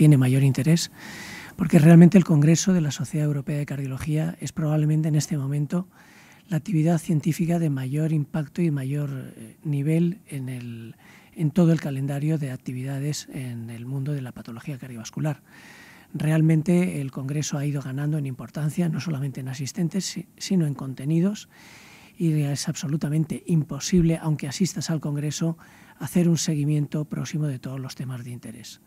tiene mayor interés, porque realmente el Congreso de la Sociedad Europea de Cardiología es probablemente en este momento la actividad científica de mayor impacto y mayor nivel en todo el calendario de actividades en el mundo de la patología cardiovascular. Realmente el Congreso ha ido ganando en importancia, no solamente en asistentes, sino en contenidos, y es absolutamente imposible, aunque asistas al Congreso, hacer un seguimiento próximo de todos los temas de interés.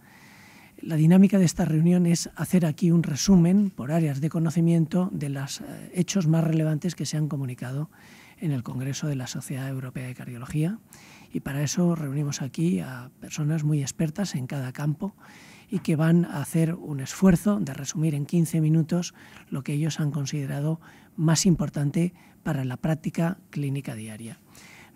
La dinámica de esta reunión es hacer aquí un resumen por áreas de conocimiento de los hechos más relevantes que se han comunicado en el Congreso de la Sociedad Europea de Cardiología, y para eso reunimos aquí a personas muy expertas en cada campo y que van a hacer un esfuerzo de resumir en 15 minutos lo que ellos han considerado más importante para la práctica clínica diaria.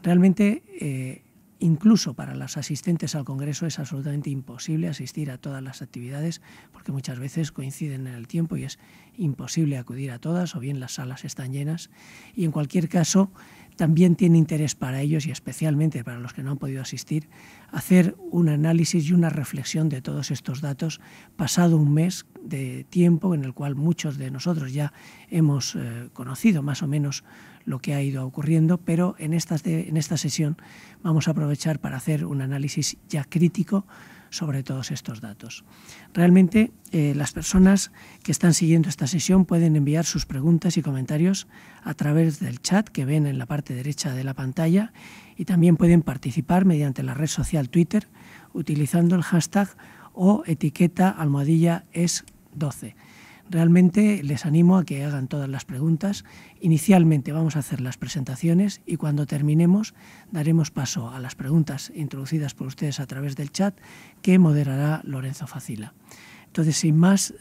Realmente, incluso para los asistentes al Congreso es absolutamente imposible asistir a todas las actividades, porque muchas veces coinciden en el tiempo y es imposible acudir a todas, o bien las salas están llenas, y en cualquier caso también tiene interés para ellos, y especialmente para los que no han podido asistir, hacer un análisis y una reflexión de todos estos datos pasado un mes de tiempo en el cual muchos de nosotros ya hemos conocido más o menos lo que ha ido ocurriendo, pero en esta sesión vamos a aprovechar para hacer un análisis ya crítico sobre todos estos datos. Realmente las personas que están siguiendo esta sesión pueden enviar sus preguntas y comentarios a través del chat que ven en la parte derecha de la pantalla, y también pueden participar mediante la red social Twitter utilizando el hashtag o etiqueta @es12. Realmente les animo a que hagan todas las preguntas. Inicialmente vamos a hacer las presentaciones y cuando terminemos daremos paso a las preguntas introducidas por ustedes a través del chat que moderará Lorenzo Facila. Entonces, sin más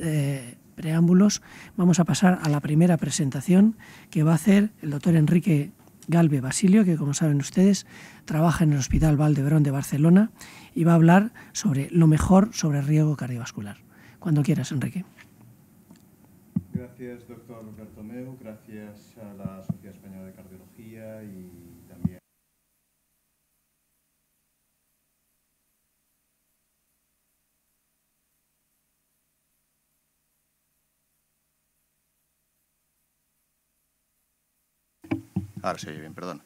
preámbulos, vamos a pasar a la primera presentación que va a hacer el doctor Enrique Galve Basilio, que como saben ustedes trabaja en el Hospital Vall d'Hebron de Barcelona y va a hablar sobre lo mejor sobre riesgo cardiovascular. Cuando quieras, Enrique. Gracias, doctor Bertomeu. Gracias a la Sociedad Española de Cardiología y también... Ahora se oye bien, perdón.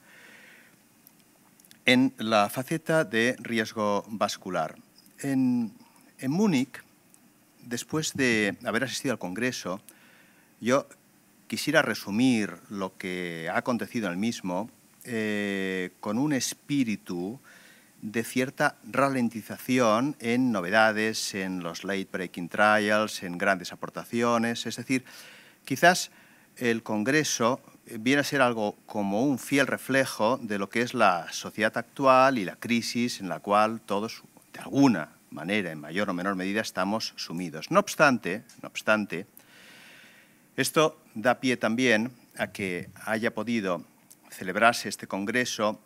En la faceta de riesgo vascular. En Múnich, después de haber asistido al Congreso, yo quisiera resumir lo que ha acontecido en el mismo con un espíritu de cierta ralentización en novedades, en los late breaking trials, en grandes aportaciones. Es decir, quizás el Congreso viene a ser algo como un fiel reflejo de lo que es la sociedad actual y la crisis en la cual todos, de alguna manera, en mayor o menor medida, estamos sumidos. No obstante, esto da pie también a que haya podido celebrarse este Congreso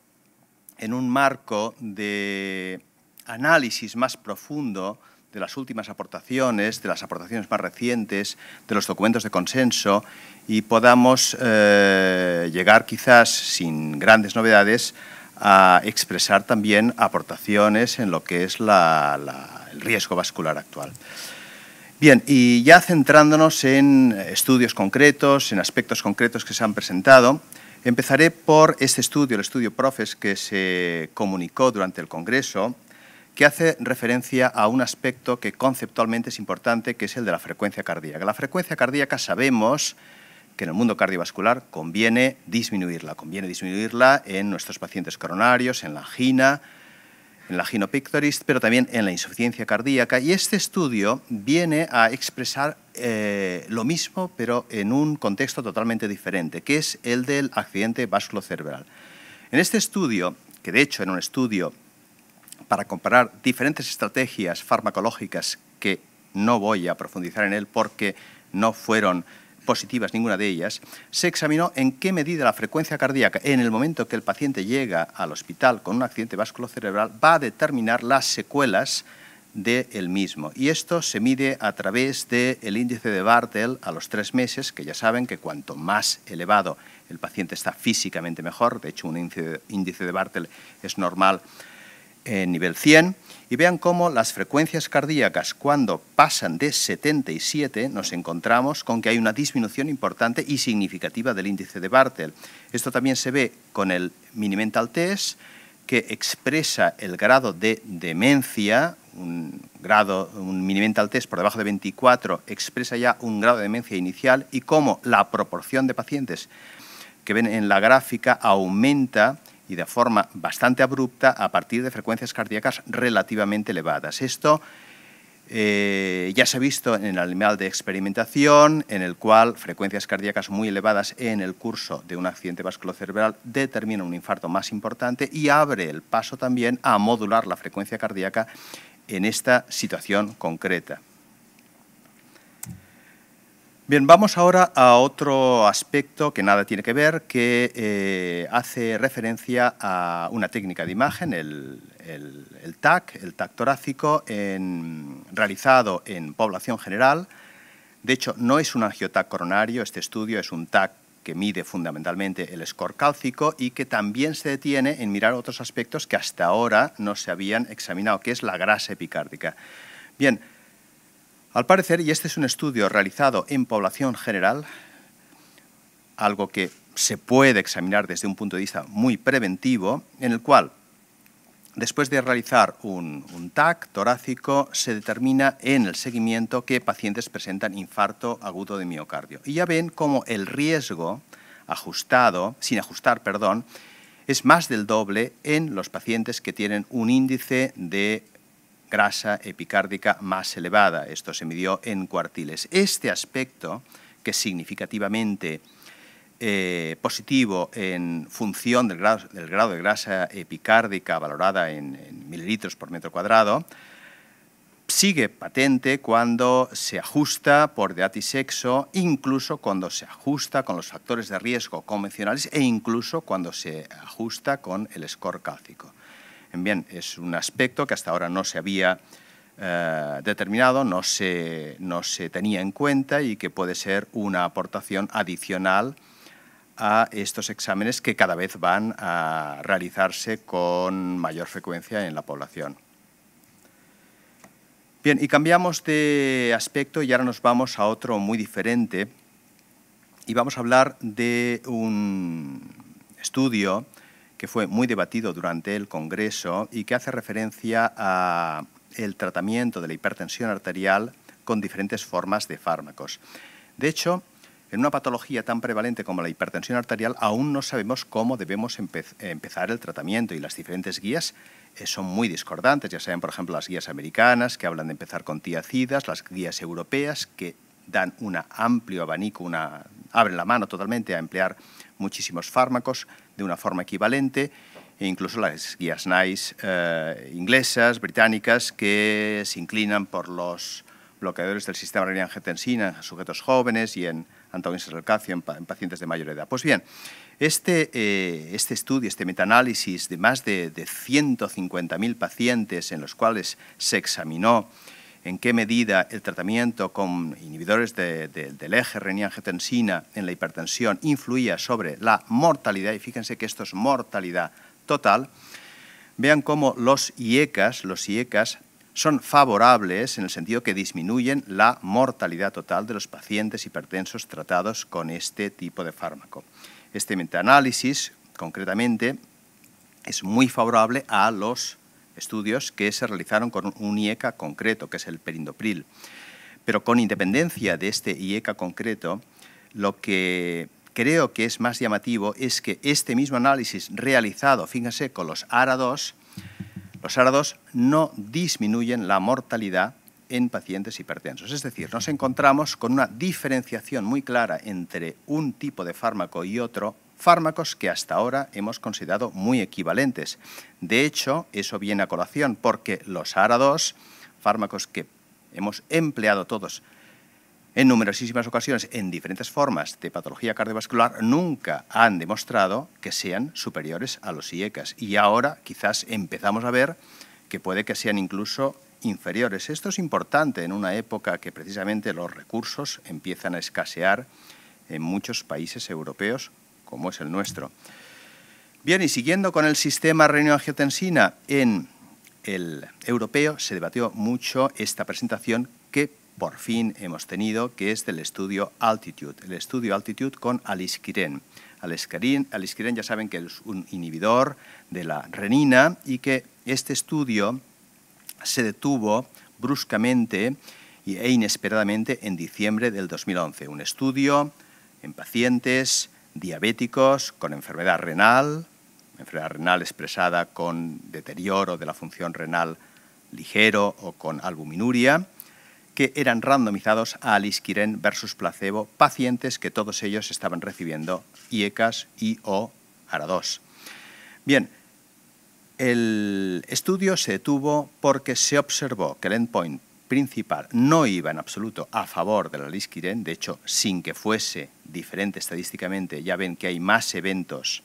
en un marco de análisis más profundo de las últimas aportaciones, de las aportaciones más recientes, de los documentos de consenso, y podamos llegar quizás sin grandes novedades a expresar también aportaciones en lo que es el riesgo vascular actual. Bien, y ya centrándonos en estudios concretos, en aspectos concretos que se han presentado, empezaré por este estudio, el estudio PROFES, que se comunicó durante el Congreso, que hace referencia a un aspecto que conceptualmente es importante, que es el de la frecuencia cardíaca. La frecuencia cardíaca sabemos que en el mundo cardiovascular conviene disminuirla en nuestros pacientes coronarios, en la angina, en la angina pectoris, pero también en la insuficiencia cardíaca. Y este estudio viene a expresar lo mismo, pero en un contexto totalmente diferente, que es el del accidente vasculocerebral. En este estudio, que de hecho era un estudio para comparar diferentes estrategias farmacológicas, que no voy a profundizar en él porque no fueron positivas ninguna de ellas, se examinó en qué medida la frecuencia cardíaca en el momento que el paciente llega al hospital con un accidente vasculocerebral va a determinar las secuelas del mismo. Y esto se mide a través del índice de Barthel a los 3 meses, que ya saben que cuanto más elevado el paciente está físicamente mejor. De hecho, un índice de Barthel es normal en nivel 100. Y vean cómo las frecuencias cardíacas, cuando pasan de 77, nos encontramos con que hay una disminución importante y significativa del índice de Bartel. Esto también se ve con el Mini-Mental Test, que expresa el grado de demencia. Un Mini-Mental Test por debajo de 24 expresa ya un grado de demencia inicial, y cómo la proporción de pacientes que ven en la gráfica aumenta y de forma bastante abrupta a partir de frecuencias cardíacas relativamente elevadas. Esto ya se ha visto en el animal de experimentación, en el cual frecuencias cardíacas muy elevadas en el curso de un accidente vasculocerebral determinan un infarto más importante y abre el paso también a modular la frecuencia cardíaca en esta situación concreta. Bien, vamos ahora a otro aspecto que nada tiene que ver, que hace referencia a una técnica de imagen, el TAC, el TAC torácico, realizado en población general. De hecho, no es un angioTAC coronario, este estudio es un TAC que mide fundamentalmente el score cálcico y que también se detiene en mirar otros aspectos que hasta ahora no se habían examinado, que es la grasa epicárdica. Bien, al parecer, y este es un estudio realizado en población general, algo que se puede examinar desde un punto de vista muy preventivo, en el cual, después de realizar un TAC torácico, se determina en el seguimiento qué pacientes presentan infarto agudo de miocardio. Y ya ven cómo el riesgo sin ajustar, es más del doble en los pacientes que tienen un índice de grasa epicárdica más elevada. Esto se midió en cuartiles. Este aspecto, que es significativamente positivo en función del grado de grasa epicárdica valorada en mililitros por metro cuadrado, sigue patente cuando se ajusta por edad y sexo, incluso cuando se ajusta con los factores de riesgo convencionales e incluso cuando se ajusta con el score cálcico. Bien, es un aspecto que hasta ahora no se había determinado, no se tenía en cuenta y que puede ser una aportación adicional a estos exámenes que cada vez van a realizarse con mayor frecuencia en la población. Bien, y cambiamos de aspecto y ahora nos vamos a otro muy diferente y vamos a hablar de un estudio que fue muy debatido durante el Congreso y que hace referencia al tratamiento de la hipertensión arterial con diferentes formas de fármacos. De hecho, en una patología tan prevalente como la hipertensión arterial, aún no sabemos cómo debemos empezar el tratamiento y las diferentes guías son muy discordantes. Ya saben, por ejemplo, las guías americanas que hablan de empezar con tiacidas, las guías europeas que dan un amplio abanico, abren la mano totalmente a emplear muchísimos fármacos de una forma equivalente, e incluso las guías NICE inglesas, británicas, que se inclinan por los bloqueadores del sistema renina-angiotensina en sujetos jóvenes y en antagonistas del calcio en pacientes de mayor edad. Pues bien, este estudio, este metaanálisis de más de 150.000 pacientes en los cuales se examinó en qué medida el tratamiento con inhibidores del eje renina-angiotensina en la hipertensión influía sobre la mortalidad, y fíjense que esto es mortalidad total, vean cómo los IECAs son favorables en el sentido que disminuyen la mortalidad total de los pacientes hipertensos tratados con este tipo de fármaco. Este metaanálisis, concretamente, es muy favorable a los estudios que se realizaron con un IECA concreto, que es el perindopril. Pero con independencia de este IECA concreto, lo que creo que es más llamativo es que este mismo análisis realizado, fíjense, con los ARA2, los ARA2 no disminuyen la mortalidad en pacientes hipertensos. Es decir, nos encontramos con una diferenciación muy clara entre un tipo de fármaco y otro, fármacos que hasta ahora hemos considerado muy equivalentes. De hecho, eso viene a colación porque los ARA2, fármacos que hemos empleado todos en numerosísimas ocasiones en diferentes formas de patología cardiovascular, nunca han demostrado que sean superiores a los IECAs. Y ahora quizás empezamos a ver que puede que sean incluso inferiores. Esto es importante en una época que precisamente los recursos empiezan a escasear en muchos países europeos, como es el nuestro. Bien, y siguiendo con el sistema renina-angiotensina en el europeo se debatió mucho esta presentación que por fin hemos tenido, que es del estudio Altitude, el estudio Altitude con alisquiren. Alisquiren ya saben que es un inhibidor de la renina y que este estudio se detuvo bruscamente e inesperadamente en diciembre del 2011. Un estudio en pacientes diabéticos con enfermedad renal expresada con deterioro de la función renal ligero o con albuminuria, que eran randomizados a alisquiren versus placebo, pacientes que todos ellos estaban recibiendo IECAS y o ARA2. Bien, el estudio se detuvo porque se observó que el endpoint principal no iba en absoluto a favor del alisquiren, de hecho, sin que fuese diferente estadísticamente, ya ven que hay más eventos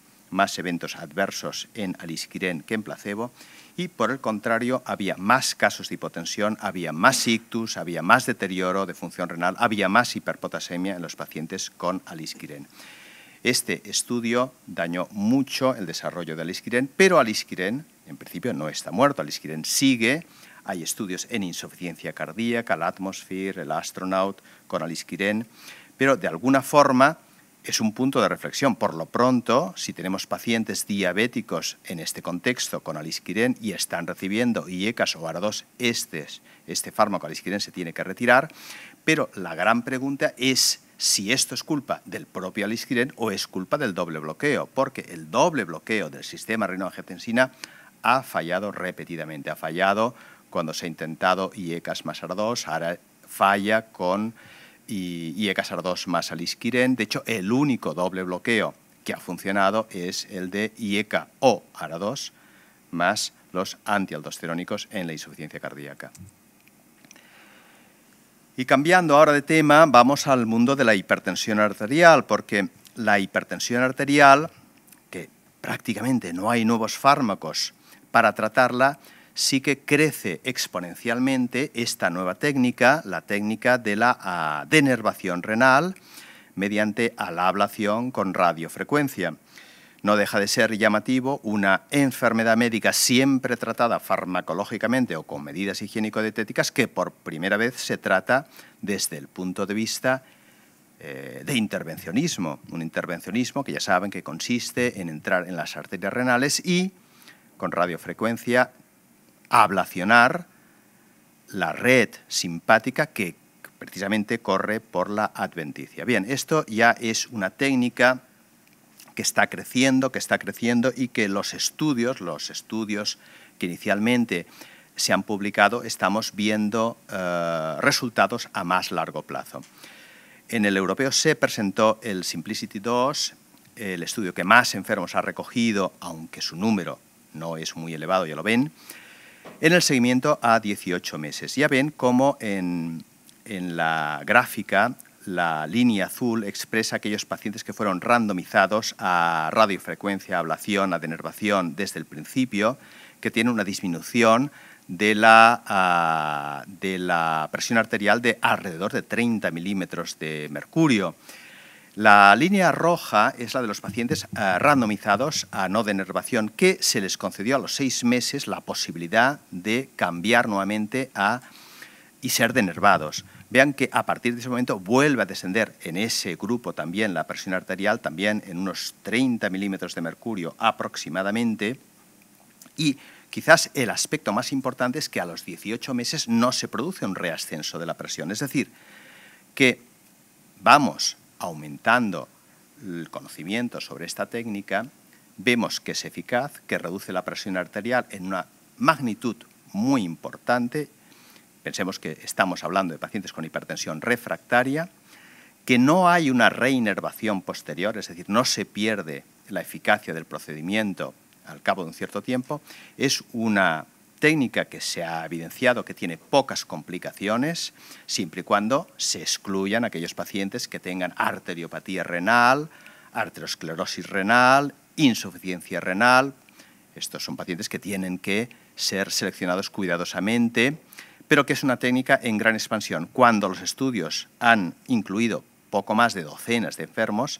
adversos en alisquiren que en placebo, y por el contrario había más casos de hipotensión, había más ictus, había más deterioro de función renal, había más hiperpotasemia en los pacientes con alisquiren. Este estudio dañó mucho el desarrollo de alisquiren, pero alisquiren en principio no está muerto, alisquiren sigue. Hay estudios en insuficiencia cardíaca, el Atmosphere, el Astronaut con alisquiren, pero de alguna forma es un punto de reflexión. Por lo pronto, si tenemos pacientes diabéticos en este contexto con alisquiren y están recibiendo IECAS o ARA2, este fármaco alisquiren se tiene que retirar, pero la gran pregunta es si esto es culpa del propio alisquiren o es culpa del doble bloqueo, porque el doble bloqueo del sistema renina-angiotensina ha fallado repetidamente, ha fallado cuando se ha intentado IECAS más ARA2, ahora falla con IECAS ARA2 más alisquiren. De hecho, el único doble bloqueo que ha funcionado es el de IECA o ARA2 más los antialdosterónicos en la insuficiencia cardíaca. Y cambiando ahora de tema, vamos al mundo de la hipertensión arterial, porque la hipertensión arterial, que prácticamente no hay nuevos fármacos para tratarla, sí que crece exponencialmente esta nueva técnica, la técnica de la denervación renal mediante la ablación con radiofrecuencia. No deja de ser llamativo una enfermedad médica siempre tratada farmacológicamente o con medidas higiénico-dietéticas que por primera vez se trata desde el punto de vista de intervencionismo. Un intervencionismo que ya saben que consiste en entrar en las arterias renales y con radiofrecuencia ablacionar la red simpática que precisamente corre por la adventicia. Bien, esto ya es una técnica que está creciendo y que los estudios que inicialmente se han publicado, estamos viendo resultados a más largo plazo. En el europeo se presentó el Simplicity 2, el estudio que más enfermos ha recogido, aunque su número no es muy elevado, ya lo ven, en el seguimiento a 18 meses. Ya ven cómo en la gráfica la línea azul expresa aquellos pacientes que fueron randomizados a radiofrecuencia, ablación, a denervación desde el principio, que tienen una disminución de la presión arterial de alrededor de 30 milímetros de mercurio. La línea roja es la de los pacientes randomizados a no denervación, que se les concedió a los 6 meses la posibilidad de cambiar nuevamente y ser denervados. Vean que a partir de ese momento vuelve a descender en ese grupo también la presión arterial, también en unos 30 milímetros de mercurio aproximadamente. Y quizás el aspecto más importante es que a los 18 meses no se produce un reascenso de la presión. Es decir, que vamos aumentando el conocimiento sobre esta técnica, vemos que es eficaz, que reduce la presión arterial en una magnitud muy importante. Pensemos que estamos hablando de pacientes con hipertensión refractaria, que no hay una reinervación posterior, es decir, no se pierde la eficacia del procedimiento al cabo de un cierto tiempo. Es una técnica que se ha evidenciado que tiene pocas complicaciones, siempre y cuando se excluyan aquellos pacientes que tengan arteriopatía renal, arteriosclerosis renal, insuficiencia renal. Estos son pacientes que tienen que ser seleccionados cuidadosamente, pero que es una técnica en gran expansión. Cuando los estudios han incluido poco más de docenas de enfermos,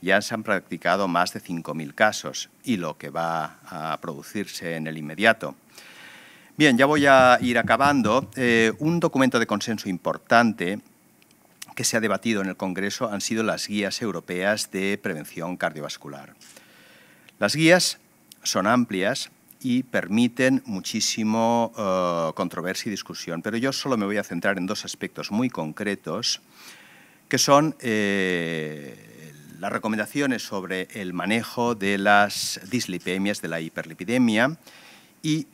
ya se han practicado más de 5.000 casos y lo que va a producirse en el inmediato. Bien, ya voy a ir acabando. Un documento de consenso importante que se ha debatido en el Congreso han sido las guías europeas de prevención cardiovascular. Las guías son amplias y permiten muchísimo controversia y discusión, pero yo solo me voy a centrar en dos aspectos muy concretos, que son las recomendaciones sobre el manejo de las dislipemias, de la hiperlipidemia, y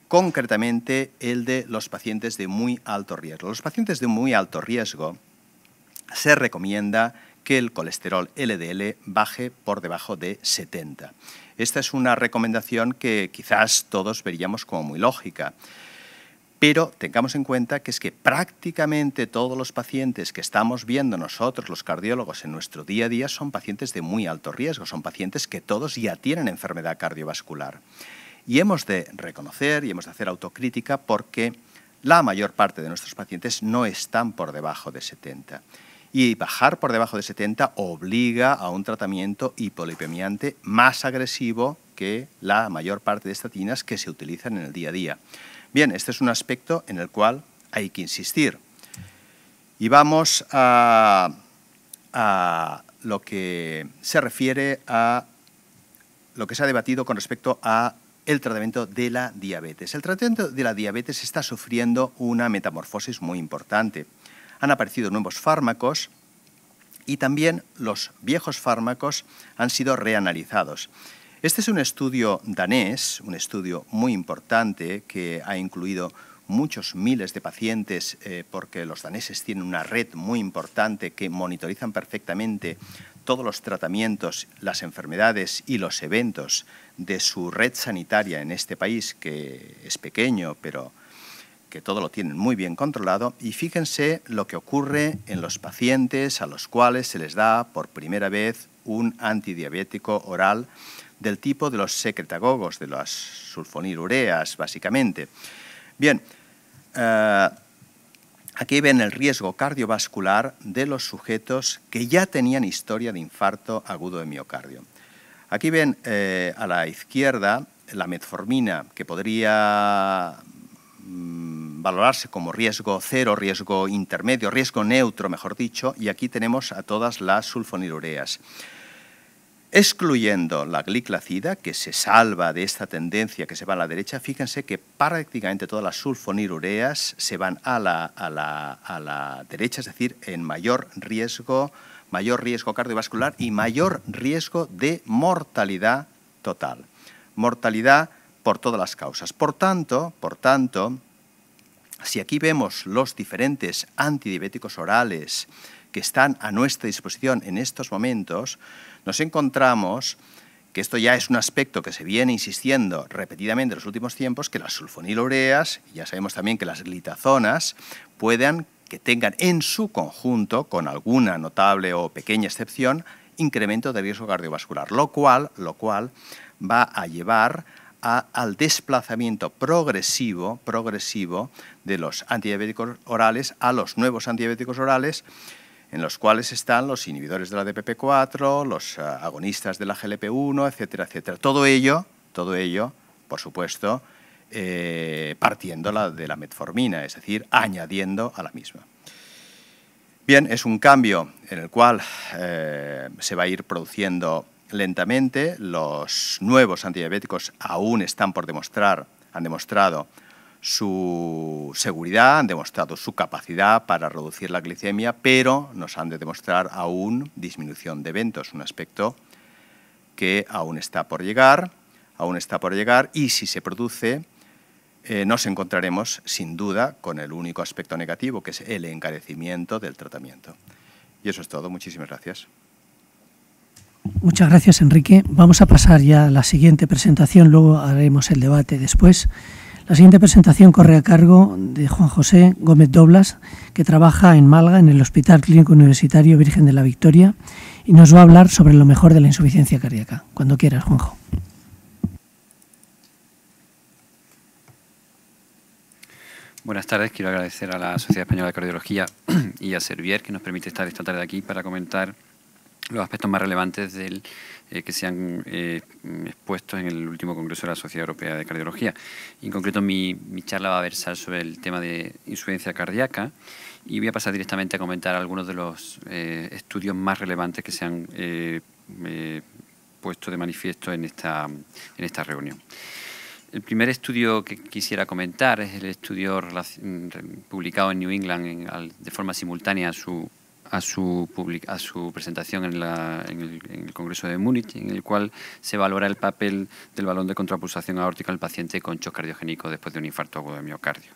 concretamente el de los pacientes de muy alto riesgo. Los pacientes de muy alto riesgo se recomienda que el colesterol LDL baje por debajo de 70. Esta es una recomendación que quizás todos veríamos como muy lógica, pero tengamos en cuenta que es que prácticamente todos los pacientes que estamos viendo nosotros, los cardiólogos, en nuestro día a día son pacientes de muy alto riesgo, son pacientes que todos ya tienen enfermedad cardiovascular. Y hemos de reconocer y hemos de hacer autocrítica porque la mayor parte de nuestros pacientes no están por debajo de 70. Y bajar por debajo de 70 obliga a un tratamiento hipolipemiante más agresivo que la mayor parte de estatinas que se utilizan en el día a día. Bien, este es un aspecto en el cual hay que insistir. Y vamos a lo que se refiere a lo que se ha debatido con respecto a el tratamiento de la diabetes. El tratamiento de la diabetes está sufriendo una metamorfosis muy importante. Han aparecido nuevos fármacos y también los viejos fármacos han sido reanalizados. Este es un estudio danés, un estudio muy importante que ha incluido muchos miles de pacientes porque los daneses tienen una red muy importante que monitorizan perfectamente todos los tratamientos, las enfermedades y los eventos de su red sanitaria en este país, que es pequeño, pero que todo lo tienen muy bien controlado. Y fíjense lo que ocurre en los pacientes a los cuales se les da por primera vez un antidiabético oral del tipo de los secretagogos, de las sulfonilureas, básicamente. Bien, aquí ven el riesgo cardiovascular de los sujetos que ya tenían historia de infarto agudo de miocardio. Aquí ven a la izquierda la metformina, que podría valorarse como riesgo cero, riesgo intermedio, riesgo neutro, mejor dicho, y aquí tenemos a todas las sulfonilureas. Excluyendo la gliclazida, que se salva de esta tendencia que se va a la derecha, fíjense que prácticamente todas las sulfonilureas se van a la derecha, es decir, en mayor riesgo cardiovascular y mayor riesgo de mortalidad total. Mortalidad por todas las causas. Por tanto, si aquí vemos los diferentes antidiabéticos orales que están a nuestra disposición en estos momentos, nos encontramos que esto ya es un aspecto que se viene insistiendo repetidamente en los últimos tiempos, que las sulfonilureas, y ya sabemos también que las glitazonas, que tengan en su conjunto, con alguna notable o pequeña excepción, incremento de riesgo cardiovascular, lo cual va a llevar al desplazamiento progresivo de los antidiabéticos orales a los nuevos antidiabéticos orales, en los cuales están los inhibidores de la DPP-4, los agonistas de la GLP-1, etcétera, etcétera. Todo ello, por supuesto, partiendo de la metformina, es decir, añadiendo a la misma. Bien, es un cambio en el cual se va a ir produciendo lentamente. Los nuevos antidiabéticos aún están por demostrar, han demostrado su seguridad, han demostrado su capacidad para reducir la glicemia, pero nos han de demostrar aún disminución de eventos, un aspecto que aún está por llegar, y si se produce, nos encontraremos sin duda con el único aspecto negativo, que es el encarecimiento del tratamiento. Y eso es todo. Muchísimas gracias. Muchas gracias, Enrique. Vamos a pasar ya a la siguiente presentación, luego haremos el debate después. La siguiente presentación corre a cargo de Juan José Gómez Doblas, que trabaja en Málaga, en el Hospital Clínico Universitario Virgen de la Victoria, y nos va a hablar sobre lo mejor de la insuficiencia cardíaca. Cuando quieras, Juanjo. Buenas tardes. Quiero agradecer a la Sociedad Española de Cardiología y a Servier, que nos permite estar esta tarde aquí para comentar los aspectos más relevantes que se han expuesto en el último Congreso de la Sociedad Europea de Cardiología. En concreto, mi charla va a versar sobre el tema de insuficiencia cardíaca y voy a pasar directamente a comentar algunos de los estudios más relevantes que se han puesto de manifiesto en esta reunión. El primer estudio que quisiera comentar es el estudio publicado en New England de forma simultánea a su presentación en el Congreso de Múnich, en el cual se valora el papel del balón de contrapulsación aórtica al paciente con shock cardiogénico después de un infarto agudo de miocardio.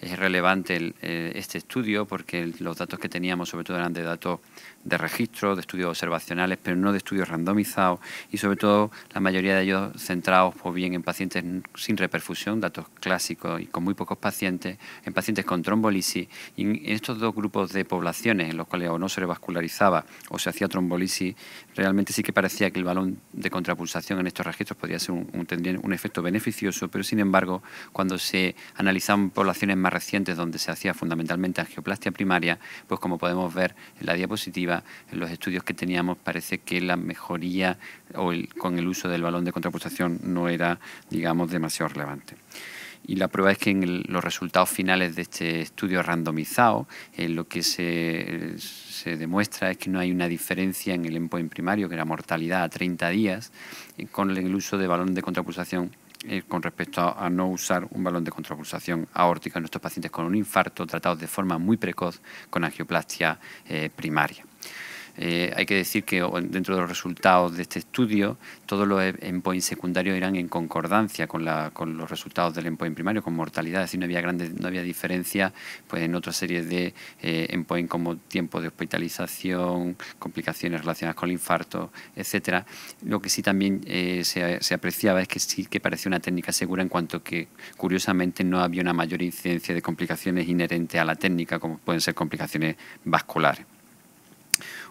Es relevante este estudio porque los datos que teníamos sobre todo eran de datos de registro, de estudios observacionales, pero no de estudios randomizados y sobre todo la mayoría de ellos centrados o bien en pacientes sin reperfusión, datos clásicos y con muy pocos pacientes, en pacientes con trombolisis y en estos dos grupos de poblaciones en los cuales o no se revascularizaba o se hacía trombolisis, realmente sí que parecía que el balón de contrapulsación en estos registros podía ser tendría un efecto beneficioso, pero sin embargo cuando se analizaban poblaciones más recientes donde se hacía fundamentalmente angioplastia primaria, pues como podemos ver en la diapositiva, en los estudios que teníamos parece que la mejoría con el uso del balón de contrapulsación no era, digamos, demasiado relevante. Y la prueba es que en los resultados finales de este estudio randomizado, lo que se demuestra es que no hay una diferencia en el endpoint primario, que era mortalidad a 30 días, con el uso de balón de contrapulsación con respecto a no usar un balón de contrapulsación aórtica en estos pacientes con un infarto tratados de forma muy precoz con angioplastia primaria. Hay que decir que dentro de los resultados de este estudio, todos los endpoints secundarios eran en concordancia con los resultados del endpoint primario, con mortalidad, es decir, no había diferencia pues, en otras series de endpoints como tiempo de hospitalización, complicaciones relacionadas con el infarto, etcétera. Lo que sí también se apreciaba es que sí que parecía una técnica segura en cuanto que, curiosamente, no había una mayor incidencia de complicaciones inherentes a la técnica, como pueden ser complicaciones vasculares.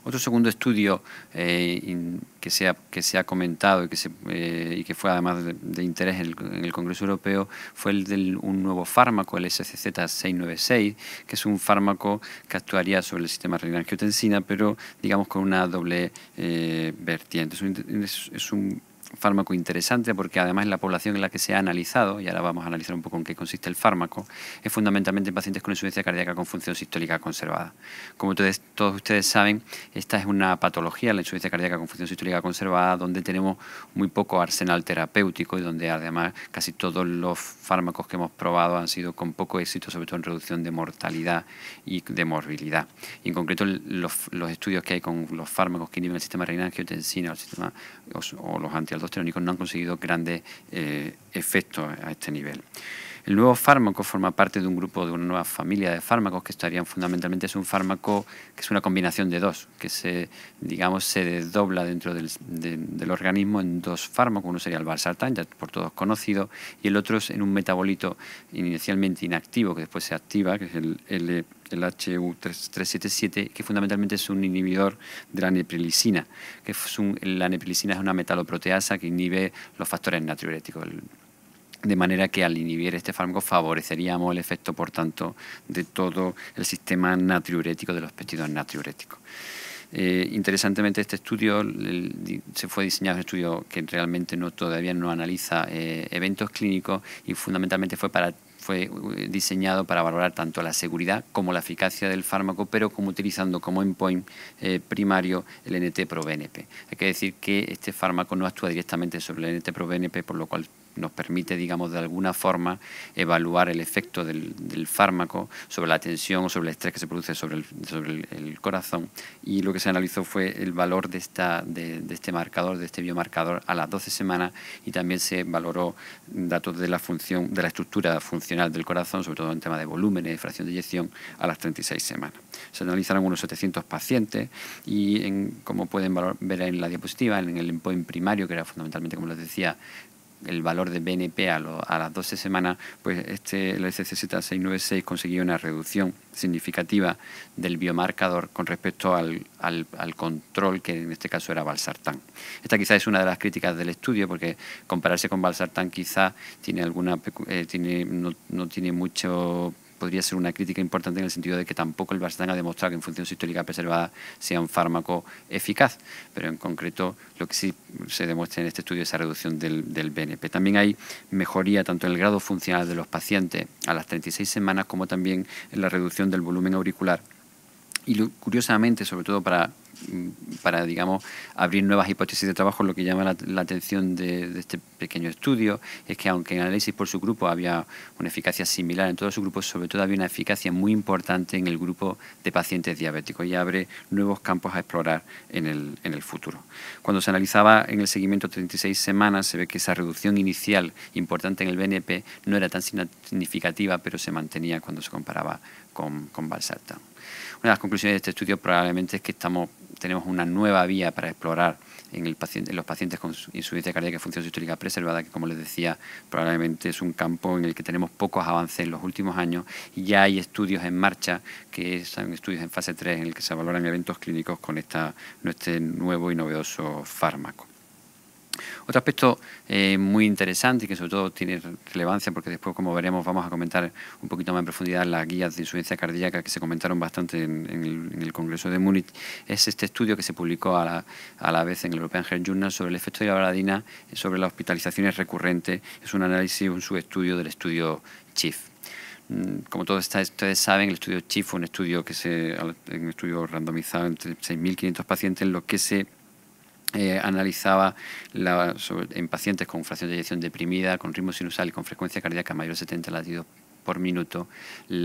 Otro segundo estudio que se ha comentado y que fue además de interés en el Congreso Europeo fue el de un nuevo fármaco, el SCZ-696, que es un fármaco que actuaría sobre el sistema renina-angiotensina, pero digamos con una doble vertiente. Es un fármaco interesante porque además en la población en la que se ha analizado, y ahora vamos a analizar un poco en qué consiste el fármaco, es fundamentalmente en pacientes con insuficiencia cardíaca con función sistólica conservada. Como todos ustedes saben, esta es una patología, la insuficiencia cardíaca con función sistólica conservada, donde tenemos muy poco arsenal terapéutico y donde además casi todos los fármacos que hemos probado han sido con poco éxito, sobre todo en reducción de mortalidad y de morbilidad. Y en concreto los estudios que hay con los fármacos que inhiben el sistema renina-angiotensina o los antialdosterónicos no han conseguido grandes efectos a este nivel. El nuevo fármaco forma parte de una nueva familia de fármacos que estarían fundamentalmente, es un fármaco que es una combinación de dos, que se desdobla dentro del organismo en dos fármacos. Uno sería el valsartán, ya por todos conocido, y el otro es en un metabolito inicialmente inactivo, que después se activa, que es el HU377, que fundamentalmente es un inhibidor de la neprilisina. La neprilisina es una metaloproteasa que inhibe los factores natriuréticos. De manera que al inhibir este fármaco favoreceríamos el efecto, por tanto, de todo el sistema natriurético, de los péptidos natriuréticos. Interesantemente, este estudio se fue diseñado, un estudio que realmente todavía no analiza eventos clínicos y fundamentalmente fue diseñado para valorar tanto la seguridad como la eficacia del fármaco, pero como utilizando como endpoint primario el NT-proBNP. Hay que decir que este fármaco no actúa directamente sobre el NT-proBNP, por lo cual nos permite, digamos, de alguna forma evaluar el efecto del fármaco sobre la tensión o sobre el estrés que se produce sobre el corazón. Y lo que se analizó fue el valor de este marcador, de este biomarcador a las 12 semanas, y también se valoró datos de la estructura funcional del corazón, sobre todo en tema de volúmenes, de fracción de eyección, a las 36 semanas. Se analizaron unos 700 pacientes y, como pueden ver en la diapositiva, en el endpoint primario, que era fundamentalmente, como les decía, el valor de BNP a las 12 semanas, pues el SCZ-696 consiguió una reducción significativa del biomarcador con respecto al control, que en este caso era valsartán. Esta quizás es una de las críticas del estudio, porque compararse con valsartán quizás tiene no tiene mucho podría ser una crítica importante en el sentido de que tampoco el Valsartán ha demostrado que en función sistólica preservada sea un fármaco eficaz, pero en concreto lo que sí se demuestra en este estudio es esa reducción del BNP. También hay mejoría tanto en el grado funcional de los pacientes a las 36 semanas como también en la reducción del volumen auricular. Y curiosamente, sobre todo para digamos, abrir nuevas hipótesis de trabajo, lo que llama la atención de este pequeño estudio es que aunque en análisis por subgrupo había una eficacia similar en todos los grupos, sobre todo había una eficacia muy importante en el grupo de pacientes diabéticos y abre nuevos campos a explorar en el futuro. Cuando se analizaba en el seguimiento 36 semanas, se ve que esa reducción inicial importante en el BNP no era tan significativa, pero se mantenía cuando se comparaba con Valsartán. Una de las conclusiones de este estudio probablemente es que tenemos una nueva vía para explorar en los pacientes con insuficiencia cardíaca y función sistólica preservada, que como les decía, probablemente es un campo en el que tenemos pocos avances en los últimos años y ya hay estudios en marcha, que son estudios en fase 3 en el que se valoran eventos clínicos con este nuevo y novedoso fármaco. Otro aspecto muy interesante y que sobre todo tiene relevancia porque después, como veremos, vamos a comentar un poquito más en profundidad las guías de insuficiencia cardíaca que se comentaron bastante en el Congreso de Múnich, es este estudio que se publicó a la vez en el European Heart Journal sobre el efecto de la valsartana sobre las hospitalizaciones recurrentes. Es un análisis, un subestudio del estudio CHIEF. Como todos ustedes saben, el estudio CHIEF fue un estudio un estudio randomizado entre 6.500 pacientes en lo que se analizaba en pacientes con fracción de eyección deprimida, con ritmo sinusal y con frecuencia cardíaca mayor de 70 latidos por minuto,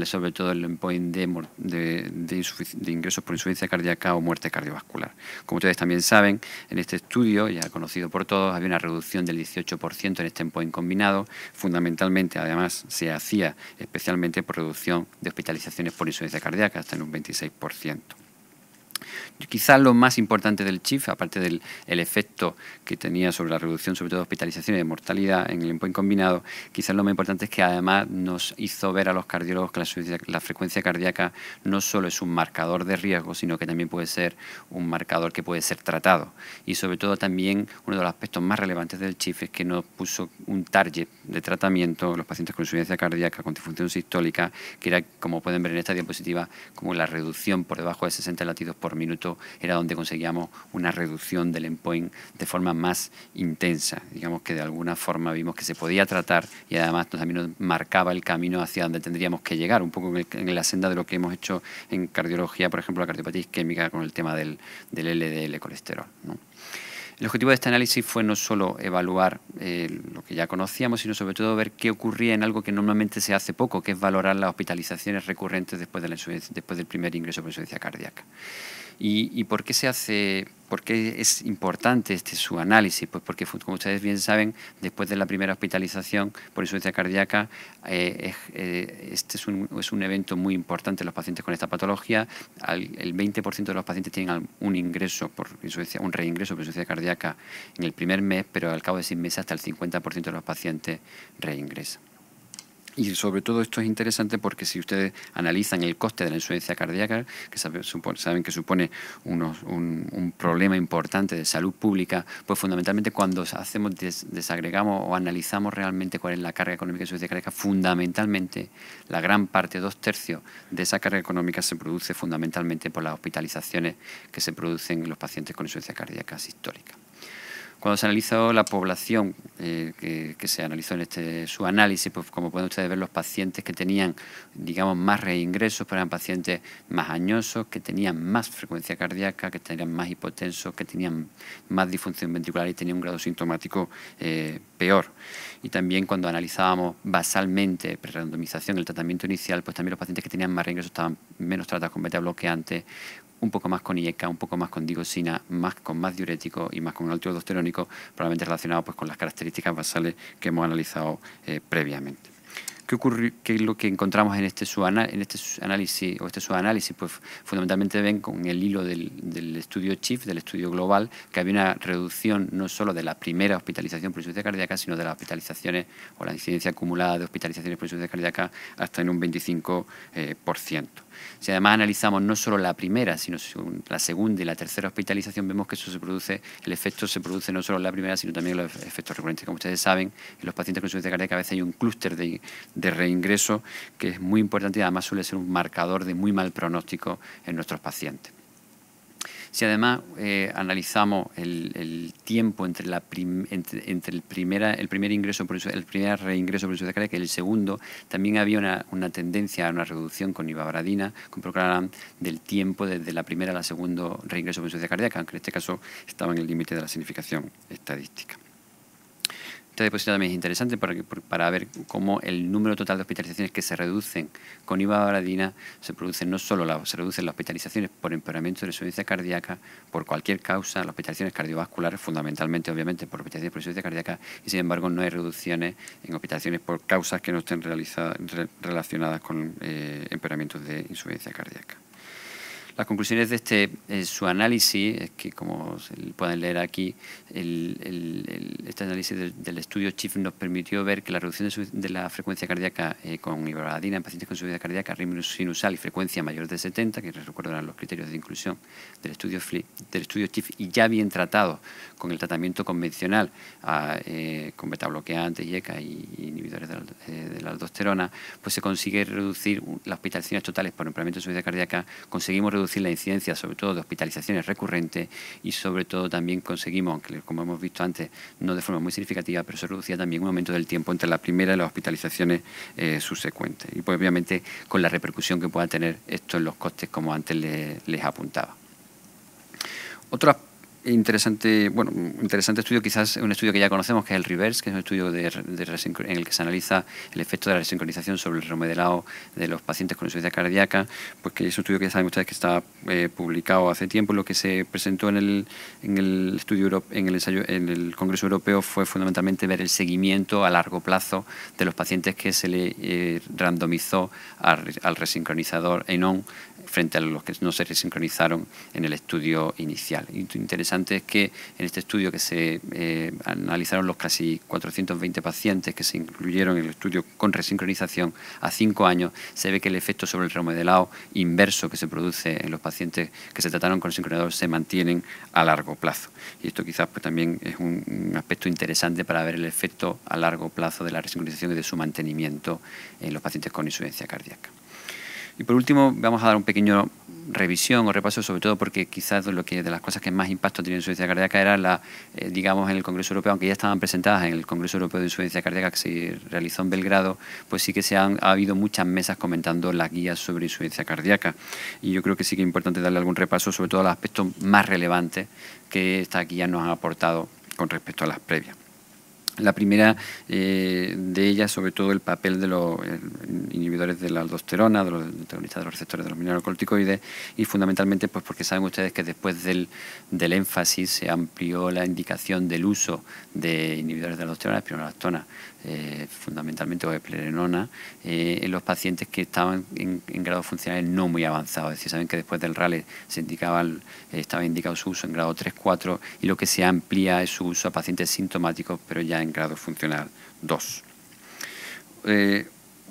sobre todo el endpoint de ingresos por insuficiencia cardíaca o muerte cardiovascular. Como ustedes también saben, en este estudio, ya conocido por todos, había una reducción del 18% en este endpoint combinado. Fundamentalmente, además, se hacía especialmente por reducción de hospitalizaciones por insuficiencia cardíaca, hasta en un 26%. Quizás lo más importante del CHIEF, aparte del efecto que tenía sobre la reducción, sobre todo de hospitalizaciones y de mortalidad en el endpoint combinado, quizás lo más importante es que además nos hizo ver a los cardiólogos que la frecuencia cardíaca no solo es un marcador de riesgo, sino que también puede ser un marcador que puede ser tratado. Y sobre todo también uno de los aspectos más relevantes del CHIEF es que nos puso un target de tratamiento los pacientes con insuficiencia cardíaca, con disfunción sistólica, que era, como pueden ver en esta diapositiva, como la reducción por debajo de 60 latidos por minuto era donde conseguíamos una reducción del endpoint de forma más intensa. Digamos que de alguna forma vimos que se podía tratar y además también nos marcaba el camino hacia donde tendríamos que llegar, un poco en la senda de lo que hemos hecho en cardiología, por ejemplo, la cardiopatía isquémica con el tema del LDL colesterol, ¿no? El objetivo de este análisis fue no solo evaluar lo que ya conocíamos, sino sobre todo ver qué ocurría en algo que normalmente se hace poco, que es valorar las hospitalizaciones recurrentes después del primer ingreso por insuficiencia cardíaca. ¿Y por qué por qué es importante este subanálisis? Pues porque, como ustedes bien saben, después de la primera hospitalización por insuficiencia cardíaca, este es un evento muy importante en los pacientes con esta patología. El 20% de los pacientes tienen un reingreso por insuficiencia cardíaca en el primer mes, pero al cabo de 6 meses hasta el 50% de los pacientes reingresan. Y sobre todo esto es interesante porque si ustedes analizan el coste de la insuficiencia cardíaca, que saben que supone un problema importante de salud pública, pues fundamentalmente cuando desagregamos o analizamos realmente cuál es la carga económica de insuficiencia cardíaca, fundamentalmente la gran parte, 2/3 de esa carga económica se produce fundamentalmente por las hospitalizaciones que se producen en los pacientes con insuficiencia cardíaca sistólica. Cuando se analizó la población que se analizó en este subanálisis, pues como pueden ustedes ver, los pacientes que tenían, digamos, más reingresos, pues eran pacientes más añosos, que tenían más frecuencia cardíaca, que tenían más hipotensos, que tenían más disfunción ventricular y tenían un grado sintomático peor. Y también cuando analizábamos basalmente, pre-randomización, el tratamiento inicial, pues también los pacientes que tenían más reingresos estaban menos tratados con beta bloqueantes, un poco más con IECA, un poco más con digoxina, con más diurético y más con aldosterónico, probablemente relacionado pues, con las características basales que hemos analizado previamente. ¿Qué es lo que encontramos en este análisis? Pues fundamentalmente ven con el hilo del estudio CHIEF, del estudio global, que había una reducción no solo de la primera hospitalización por insuficiencia cardíaca, sino de las hospitalizaciones o la incidencia acumulada de hospitalizaciones por insuficiencia cardíaca hasta en un 25%. Si además analizamos no solo la primera, sino la segunda y la tercera hospitalización, vemos que el efecto se produce no solo en la primera, sino también en los efectos recurrentes. Como ustedes saben, en los pacientes con insuficiencia cardíaca a veces hay un clúster de reingreso que es muy importante y además suele ser un marcador de muy mal pronóstico en nuestros pacientes. Si además analizamos el tiempo entre el primer reingreso por insuficiencia cardíaca y el segundo, también había una tendencia a una reducción con ivabradina, con proclalam, del tiempo desde la primera a la segunda reingreso por insuficiencia cardíaca, aunque en este caso estaba en el límite de la significación estadística. Esta diapositiva también es interesante para ver cómo el número total de hospitalizaciones que se reducen con ivabradina se reducen las hospitalizaciones por empeoramiento de la insuficiencia cardíaca por cualquier causa, las hospitalizaciones cardiovasculares, fundamentalmente, obviamente, por hospitalizaciones por insuficiencia cardíaca, y sin embargo no hay reducciones en hospitalizaciones por causas que no estén relacionadas con empeoramientos de insuficiencia cardíaca. Las conclusiones de su análisis es que, como pueden leer aquí, este análisis del estudio CHIEF nos permitió ver que la reducción de la frecuencia cardíaca con ivabradina en pacientes con insuficiencia cardíaca, ritmo sinusal y frecuencia mayor de 70, que les recuerdo eran los criterios de inclusión del estudio CHIEF, y ya bien tratado con el tratamiento convencional con betabloqueantes y ECA y inhibidores de la aldosterona, pues se consigue reducir las hospitalizaciones totales por empeoramiento de insuficiencia cardíaca, conseguimos reducir la incidencia sobre todo de hospitalizaciones recurrentes y sobre todo también conseguimos, aunque como hemos visto antes, no de forma muy significativa, pero se reducía también un aumento del tiempo entre la primera y las hospitalizaciones subsecuentes. Y pues obviamente con la repercusión que pueda tener esto en los costes, como antes les apuntaba. Otro interesante estudio, quizás un estudio que ya conocemos, que es el REVERSE, que es un estudio en el que se analiza el efecto de la resincronización sobre el remodelado de los pacientes con insuficiencia cardíaca, pues que es un estudio que ya saben ustedes que está publicado hace tiempo. Lo que se presentó en el estudio en el Congreso Europeo fue fundamentalmente ver el seguimiento a largo plazo de los pacientes que se le randomizó al resincronizador ENON frente a los que no se resincronizaron en el estudio inicial. Y lo interesante es que en este estudio que se analizaron los casi 420 pacientes que se incluyeron en el estudio con resincronización a 5 años, se ve que el efecto sobre el remodelado inverso que se produce en los pacientes que se trataron con resincronizador se mantienen a largo plazo. Y esto quizás pues, también es un aspecto interesante para ver el efecto a largo plazo de la resincronización y de su mantenimiento en los pacientes con insuficiencia cardíaca. Y por último, vamos a dar un pequeño revisión o repaso, sobre todo porque quizás de las cosas que más impacto tiene en insuficiencia cardíaca era digamos, en el Congreso Europeo, aunque ya estaban presentadas en el Congreso Europeo de Insuficiencia Cardíaca que se realizó en Belgrado, pues sí que ha habido muchas mesas comentando las guías sobre insuficiencia cardíaca. Y yo creo que sí que es importante darle algún repaso, sobre todo a los aspectos más relevantes que estas guías nos han aportado con respecto a las previas. La primera de ellas, sobre todo, el papel de los inhibidores de la aldosterona, de los antagonistas de los receptores de los mineralocorticoides, y fundamentalmente pues porque saben ustedes que después del énfasis se amplió la indicación del uso de inhibidores de la aldosterona, espironolactona, fundamentalmente, o eplerenona, en los pacientes que estaban en grados funcionales no muy avanzados. Es decir, saben que después del RALE estaba indicado su uso en grado 3-4 y lo que se amplía es su uso a pacientes sintomáticos, pero ya en grado funcional 2.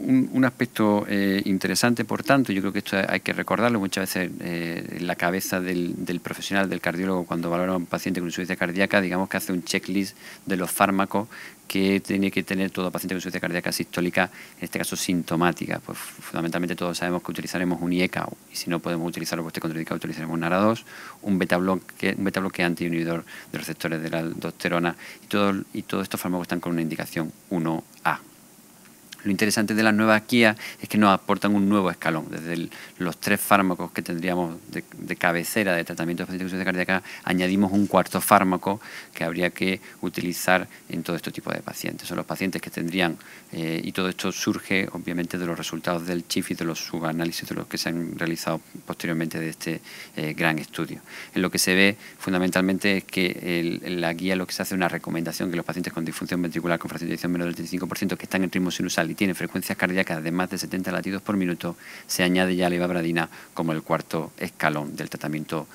Un aspecto interesante, por tanto, yo creo que esto hay que recordarlo muchas veces en la cabeza del profesional, del cardiólogo, cuando valora a un paciente con insuficiencia cardíaca, digamos que hace un checklist de los fármacos que tiene que tener todo paciente con insuficiencia cardíaca sistólica, en este caso sintomática. Pues fundamentalmente todos sabemos que utilizaremos un IECA, y si no podemos utilizarlo por este contraindicado, utilizaremos un ARA2, un betabloqueante y un inhibidor de receptores de la aldosterona, y todos estos fármacos están con una indicación 1A. Lo interesante de las nuevas guías es que nos aportan un nuevo escalón. Desde los 3 fármacos que tendríamos de cabecera de tratamiento de pacientes con insuficiencia cardíaca, añadimos un 4º fármaco que habría que utilizar en todo este tipo de pacientes. Son los pacientes que tendrían, y todo esto surge obviamente de los resultados del CHIEF y de los subanálisis de los que se han realizado posteriormente de este gran estudio. En lo que se ve fundamentalmente es que en la guía lo que se hace es una recomendación que los pacientes con disfunción ventricular con fracción de eyección menor del 35% que están en ritmo sinusal y tienen frecuencias cardíacas de más de 70 latidos por minuto, se añade ya la ivabradina como el 4º escalón del tratamiento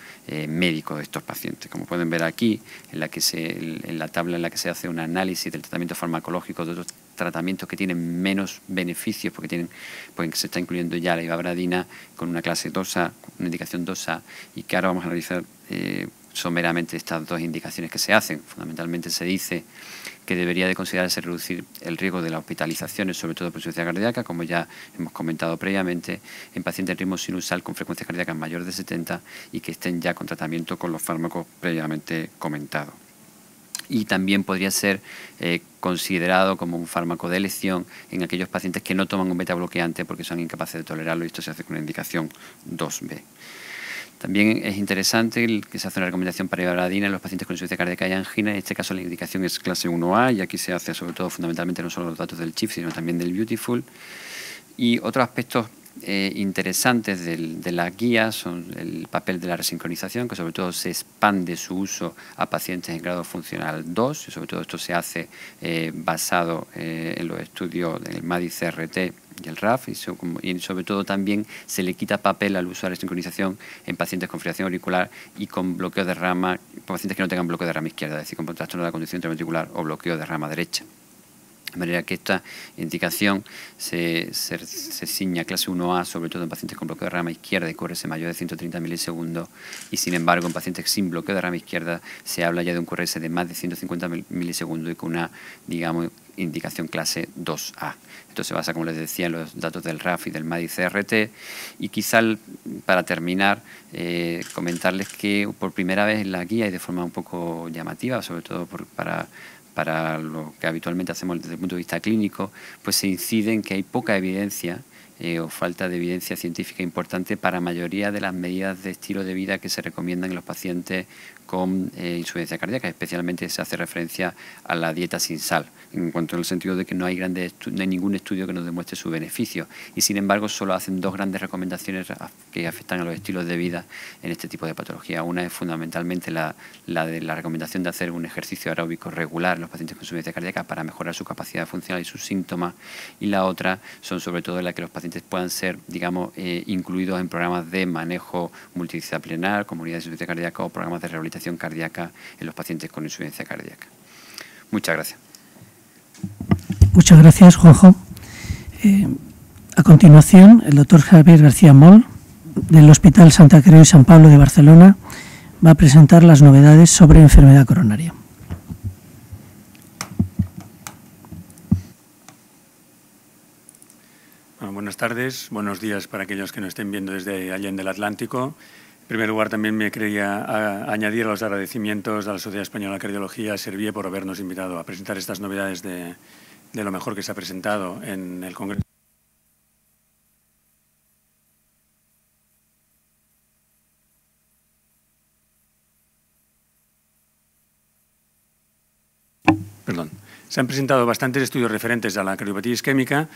médico de estos pacientes. Como pueden ver aquí, en la tabla en la que se hace un análisis del tratamiento farmacológico de tratamientos que tienen menos beneficios, porque se está incluyendo ya la ivabradina con una clase 2A, una indicación 2A, y que ahora vamos a analizar someramente estas dos indicaciones que se hacen. Fundamentalmente se dice que debería de considerarse reducir el riesgo de las hospitalizaciones, sobre todo por insuficiencia cardíaca, como ya hemos comentado previamente, en pacientes en ritmo sinusal con frecuencia cardíaca mayor de 70 y que estén ya con tratamiento con los fármacos previamente comentados. Y también podría ser considerado como un fármaco de elección en aquellos pacientes que no toman un beta bloqueante porque son incapaces de tolerarlo, y esto se hace con una indicación 2B. También es interesante que se hace una recomendación para ivabradina en los pacientes con insuficiencia cardíaca y angina. En este caso la indicación es clase 1A y aquí se hace sobre todo fundamentalmente no solo los datos del CHIF, sino también del Beautiful. Y otros aspectos interesantes de la guía son el papel de la resincronización, que sobre todo se expande su uso a pacientes en grado funcional 2, y sobre todo esto se hace basado en los estudios del MADI-CRT y el RAF, y sobre todo también se le quita papel al uso de la resincronización en pacientes con fibrilación auricular y con bloqueo de rama, pacientes que no tengan bloqueo de rama izquierda, es decir, con trastorno de la conducción intraventricular o bloqueo de rama derecha. De manera que esta indicación se ciña a clase 1A, sobre todo en pacientes con bloqueo de rama izquierda y QRS mayor de 130 milisegundos, y sin embargo en pacientes sin bloqueo de rama izquierda se habla ya de un QRS de más de 150 milisegundos y con una, digamos, indicación clase 2A. Esto se basa, como les decía, en los datos del RAF y del MADI-CRT. Y quizá para terminar, comentarles que por primera vez en la guía y de forma un poco llamativa, sobre todo para lo que habitualmente hacemos desde el punto de vista clínico, pues se incide en que hay poca evidencia o falta de evidencia científica importante para la mayoría de las medidas de estilo de vida que se recomiendan en los pacientes con insuficiencia cardíaca. Especialmente se hace referencia a la dieta sin sal, en cuanto al sentido de que no hay ningún estudio que nos demuestre su beneficio, y sin embargo solo hacen dos grandes recomendaciones que afectan a los estilos de vida en este tipo de patología. Una es fundamentalmente la de la recomendación de hacer un ejercicio aeróbico regular en los pacientes con insuficiencia cardíaca para mejorar su capacidad funcional y sus síntomas, y la otra son sobre todo la que los pacientes puedan ser, digamos, incluidos en programas de manejo multidisciplinar, como unidades de insuficiencia cardíaca o programas de rehabilitación cardíaca en los pacientes con insuficiencia cardíaca. Muchas gracias. Muchas gracias, Juanjo. A continuación, el doctor Javier García Moll, del Hospital Santa Creu y San Pablo de Barcelona, va a presentar las novedades sobre enfermedad coronaria. Bueno, buenas tardes, buenos días para aquellos que nos estén viendo desde allende el Atlántico. En primer lugar, también me quería añadir a los agradecimientos a la Sociedad Española de Cardiología, a Servier, por habernos invitado a presentar estas novedades de lo mejor que se ha presentado en el Congreso. Perdón. Se han presentado bastantes estudios referentes a la cardiopatía isquémica,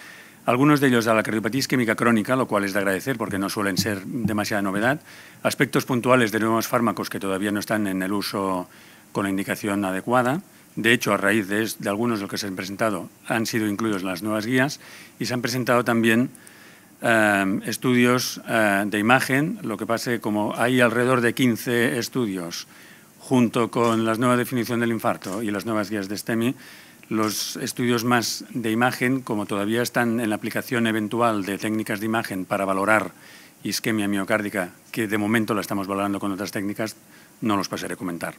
algunos de ellos a la cardiopatía isquémica crónica, lo cual es de agradecer porque no suelen ser demasiada novedad, aspectos puntuales de nuevos fármacos que todavía no están en el uso con la indicación adecuada. De hecho, a raíz de algunos de los que se han presentado, han sido incluidos en las nuevas guías, y se han presentado también estudios de imagen. Lo que pasa es que como hay alrededor de 15 estudios junto con la nueva definición del infarto y las nuevas guías de STEMI, los estudios más de imagen, como todavía están en la aplicación eventual de técnicas de imagen para valorar isquemia miocárdica, que de momento la estamos valorando con otras técnicas, no los pasaré a comentar.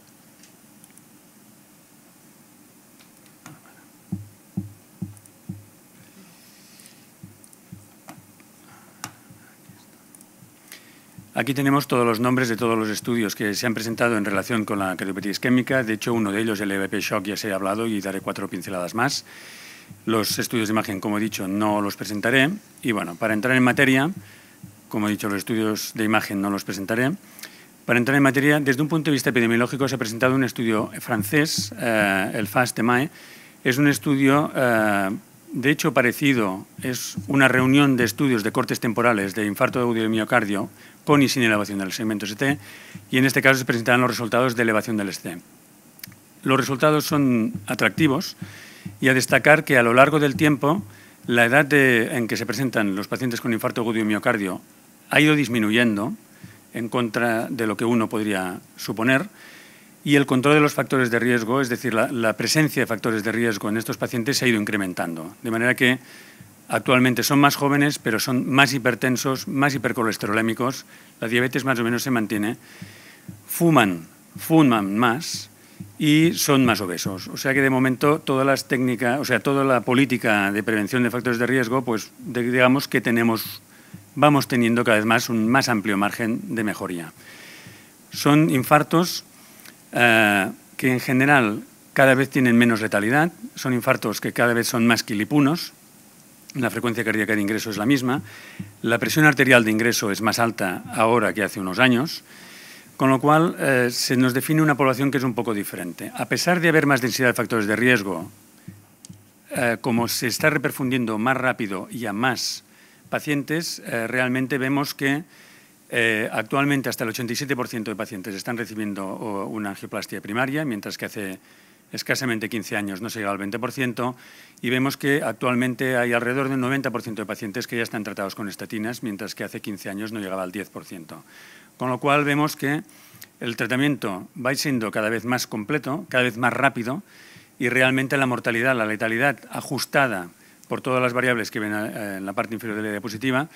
Aquí tenemos todos los nombres de todos los estudios que se han presentado en relación con la cardiopatía isquémica. De hecho, uno de ellos, el EVP Shock, ya se ha hablado y daré 4 pinceladas más. Los estudios de imagen, como he dicho, no los presentaré. Y bueno, para entrar en materia, como he dicho, los estudios de imagen no los presentaré. Para entrar en materia, desde un punto de vista epidemiológico, se ha presentado un estudio francés, el FAST-EMAE. Es un estudio, de hecho, parecido. Es una reunión de estudios de cortes temporales de infarto agudo del miocardio con y sin elevación del segmento ST, y en este caso se presentarán los resultados de elevación del ST. Los resultados son atractivos, y a destacar que a lo largo del tiempo la edad en que se presentan los pacientes con infarto agudo de miocardio ha ido disminuyendo en contra de lo que uno podría suponer. y el control de los factores de riesgo, es decir, la presencia de factores de riesgo en estos pacientes se ha ido incrementando. De manera que actualmente son más jóvenes, pero son más hipertensos, más hipercolesterolémicos, la diabetes más o menos se mantiene, fuman más y son más obesos. O sea que de momento todas las técnicas, o sea, toda la política de prevención de factores de riesgo, pues digamos que vamos teniendo cada vez más un más amplio margen de mejoría. Son infartos que en general cada vez tienen menos letalidad, son infartos que cada vez son más quilipunos, la frecuencia cardíaca de ingreso es la misma, la presión arterial de ingreso es más alta ahora que hace unos años, con lo cual se nos define una población que es un poco diferente. A pesar de haber más densidad de factores de riesgo, como se está reperfundiendo más rápido y a más pacientes, realmente vemos que actualmente hasta el 87% de pacientes están recibiendo una angioplastia primaria, mientras que hace escasamente 15 años no se llegaba al 20%, y vemos que actualmente hay alrededor del 90% de pacientes que ya están tratados con estatinas, mientras que hace 15 años no llegaba al 10%. Con lo cual vemos que el tratamiento va siendo cada vez más completo, cada vez más rápido, y realmente la mortalidad, la letalidad ajustada por todas las variables que ven en la parte inferior de la diapositiva,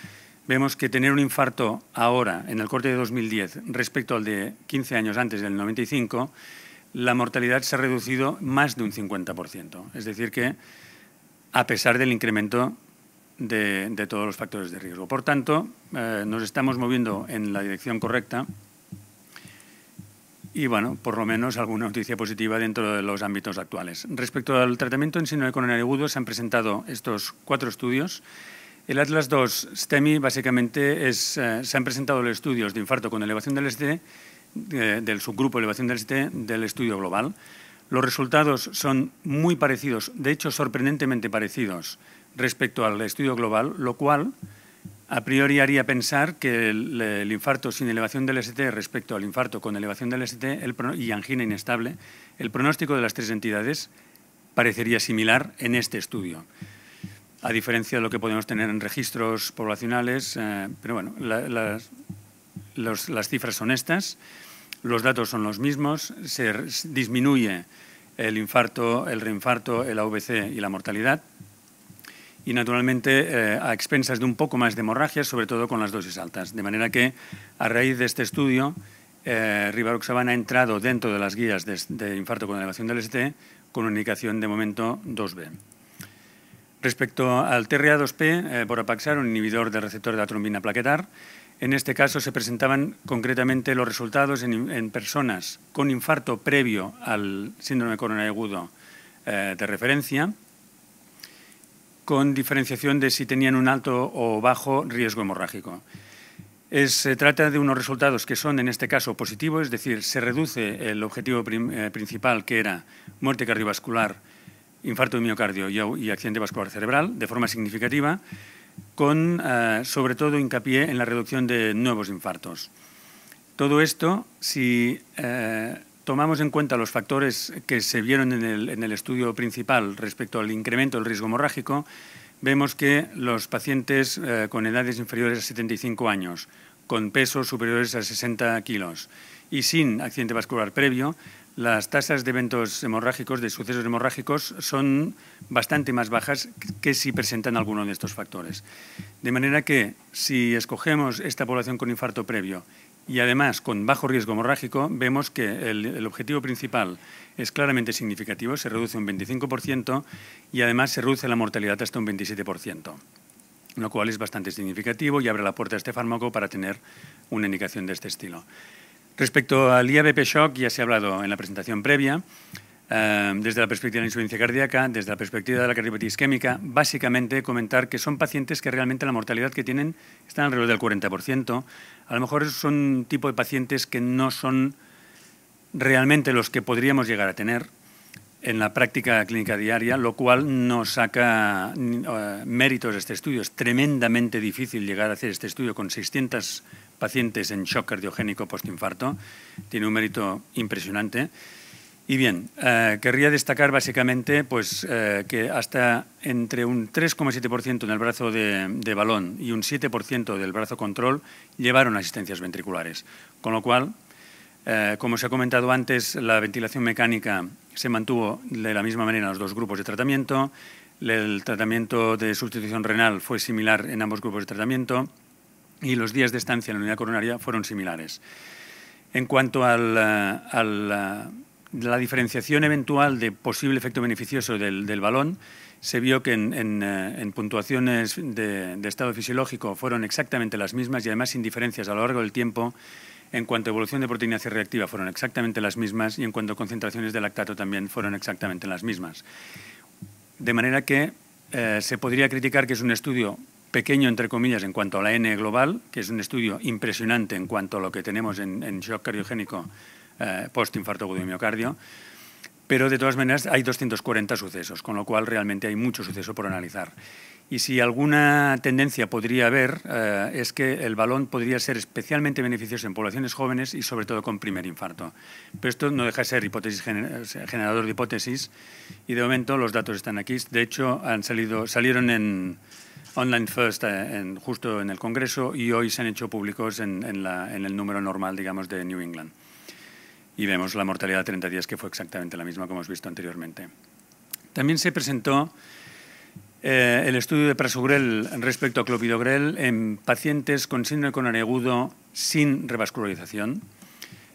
vemos que tener un infarto ahora, en el corte de 2010, respecto al de 15 años antes del 95, la mortalidad se ha reducido más de un 50%. Es decir que, a pesar del incremento de todos los factores de riesgo. Por tanto, nos estamos moviendo en la dirección correcta y, bueno, por lo menos alguna noticia positiva dentro de los ámbitos actuales. Respecto al tratamiento en síndrome coronario agudo, se han presentado estos 4 estudios. El Atlas II STEMI, básicamente, se han presentado los estudios de infarto con elevación del ST, del subgrupo de elevación del ST del estudio global. Los resultados son muy parecidos, de hecho, sorprendentemente parecidos respecto al estudio global, lo cual a priori haría pensar que el infarto sin elevación del ST respecto al infarto con elevación del ST y angina inestable, el pronóstico de las 3 entidades parecería similar en este estudio, a diferencia de lo que podemos tener en registros poblacionales, pero bueno, las cifras son estas, los datos son los mismos, se disminuye el infarto, el reinfarto, el AVC y la mortalidad, y naturalmente a expensas de un poco más de hemorragia, sobre todo con las dosis altas. De manera que, a raíz de este estudio, rivaroxaban ha entrado dentro de las guías de infarto con elevación del ST con una indicación de momento 2B. Respecto al TRA2P, Vorapaxar, un inhibidor del receptor de la trombina plaquetar, en este caso se presentaban concretamente los resultados en personas con infarto previo al síndrome coronario agudo de referencia, con diferenciación de si tenían un alto o bajo riesgo hemorrágico. Se trata de unos resultados que son, en este caso, positivos, es decir, se reduce el objetivo principal, que era muerte cardiovascular, infarto de miocardio y accidente vascular cerebral, de forma significativa, con, sobre todo, hincapié en la reducción de nuevos infartos. Todo esto, si tomamos en cuenta los factores que se vieron en el estudio principal respecto al incremento del riesgo hemorrágico, vemos que los pacientes con edades inferiores a 75 años, con pesos superiores a 60 kilos y sin accidente vascular previo, las tasas de eventos hemorrágicos, de sucesos hemorrágicos, son bastante más bajas que si presentan alguno de estos factores. De manera que, si escogemos esta población con infarto previo y además con bajo riesgo hemorrágico, vemos que el objetivo principal es claramente significativo, se reduce un 25% y además se reduce la mortalidad hasta un 27%, lo cual es bastante significativo y abre la puerta a este fármaco para tener una indicación de este estilo. Respecto al IABP Shock, ya se ha hablado en la presentación previa, desde la perspectiva de la insuficiencia cardíaca, desde la perspectiva de la cardiopatía isquémica, básicamente comentar que son pacientes que realmente la mortalidad que tienen está alrededor del 40%. A lo mejor son un tipo de pacientes que no son realmente los que podríamos llegar a tener en la práctica clínica diaria, lo cual nos saca méritos de este estudio. Es tremendamente difícil llegar a hacer este estudio con 600 pacientes en shock cardiogénico postinfarto. Tiene un mérito impresionante. Y bien, querría destacar básicamente pues, que hasta entre un 3,7% en el brazo de balón y un 7% del brazo control llevaron asistencias ventriculares. Con lo cual, Como se ha comentado antes, la ventilación mecánica se mantuvo de la misma manera en los dos grupos de tratamiento. El tratamiento de sustitución renal fue similar en ambos grupos de tratamiento y los días de estancia en la unidad coronaria fueron similares. En cuanto a la diferenciación eventual de posible efecto beneficioso del balón, se vio que en puntuaciones de estado fisiológico fueron exactamente las mismas y además sin diferencias a lo largo del tiempo. En cuanto a evolución de proteína C reactiva fueron exactamente las mismas y en cuanto a concentraciones de lactato también fueron exactamente las mismas. De manera que se podría criticar que es un estudio pequeño, entre comillas, en cuanto a la N global, que es un estudio impresionante en cuanto a lo que tenemos en shock cardiogénico post-infarto agudo de miocardio, pero de todas maneras hay 240 sucesos, con lo cual realmente hay mucho suceso por analizar. Y si alguna tendencia podría haber es que el balón podría ser especialmente beneficioso en poblaciones jóvenes y sobre todo con primer infarto. Pero esto no deja de ser hipótesis, generador de hipótesis y de momento los datos están aquí. De hecho, salieron en Online First justo en el Congreso y hoy se han hecho públicos en el número normal, digamos, de New England. Y vemos la mortalidad de 30 días que fue exactamente la misma como hemos visto anteriormente. También se presentó el estudio de prasugrel respecto a clopidogrel en pacientes con síndrome coronario agudo sin revascularización,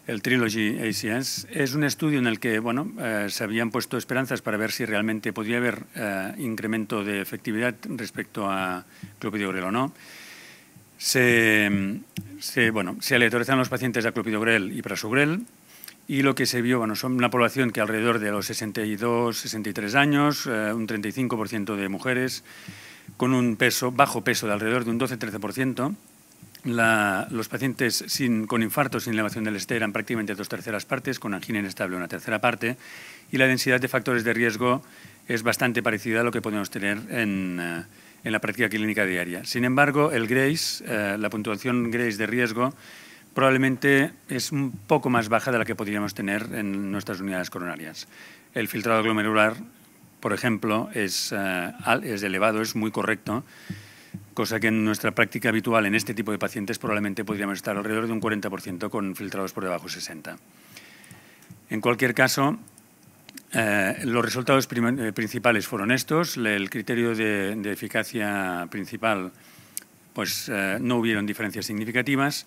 el Trilogy ACS. Es un estudio en el que se habían puesto esperanzas para ver si realmente podía haber incremento de efectividad respecto a clopidogrel o no. Se aleatorizaron los pacientes a clopidogrel y prasugrel. Y lo que se vio, son una población que alrededor de los 62, 63 años, un 35% de mujeres, con un bajo peso de alrededor de un 12-13%. Los pacientes con infarto sin elevación del ST eran prácticamente 2/3 partes, con angina inestable 1/3 parte, y la densidad de factores de riesgo es bastante parecida a lo que podemos tener en la práctica clínica diaria. Sin embargo, el Grace, la puntuación Grace de riesgo, probablemente es un poco más baja de la que podríamos tener en nuestras unidades coronarias. El filtrado glomerular, por ejemplo, es elevado, es muy correcto, cosa que en nuestra práctica habitual en este tipo de pacientes probablemente podríamos estar alrededor de un 40% con filtrados por debajo de 60. En cualquier caso, los resultados principales fueron estos. El criterio de eficacia principal, no hubieron diferencias significativas.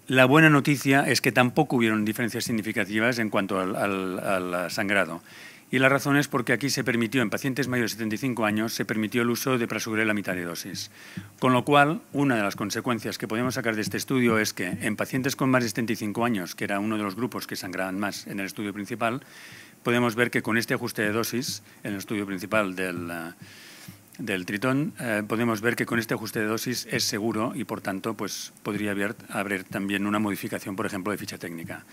La buena noticia es que tampoco hubieron diferencias significativas en cuanto al sangrado. Y la razón es porque aquí se permitió, en pacientes mayores de 75 años, se permitió el uso de prasugrel a mitad de dosis. Con lo cual, una de las consecuencias que podemos sacar de este estudio es que en pacientes con más de 75 años, que era uno de los grupos que sangraban más en el estudio principal, podemos ver que con este ajuste de dosis, en el estudio principal del Tritón, podemos ver que con este ajuste de dosis es seguro y, por tanto, podría haber también una modificación, por ejemplo, de ficha técnica.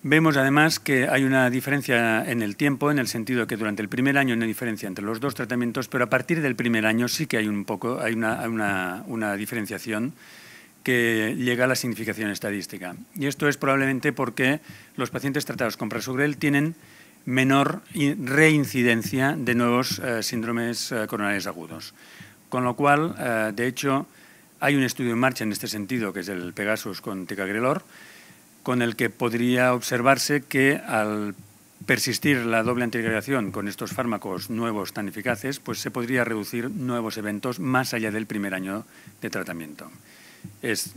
Vemos, además, que hay una diferencia en el tiempo, en el sentido que durante el primer año hay una diferencia entre los dos tratamientos, pero a partir del primer año sí que hay una diferenciación que llega a la significación estadística. Y esto es probablemente porque los pacientes tratados con prasugrel tienen menor reincidencia de nuevos síndromes coronarios agudos. Con lo cual, de hecho, hay un estudio en marcha en este sentido, que es el Pegasus con ticagrelor, con el que podría observarse que al persistir la doble antiagregación con estos fármacos nuevos tan eficaces, se podría reducir nuevos eventos más allá del primer año de tratamiento. Es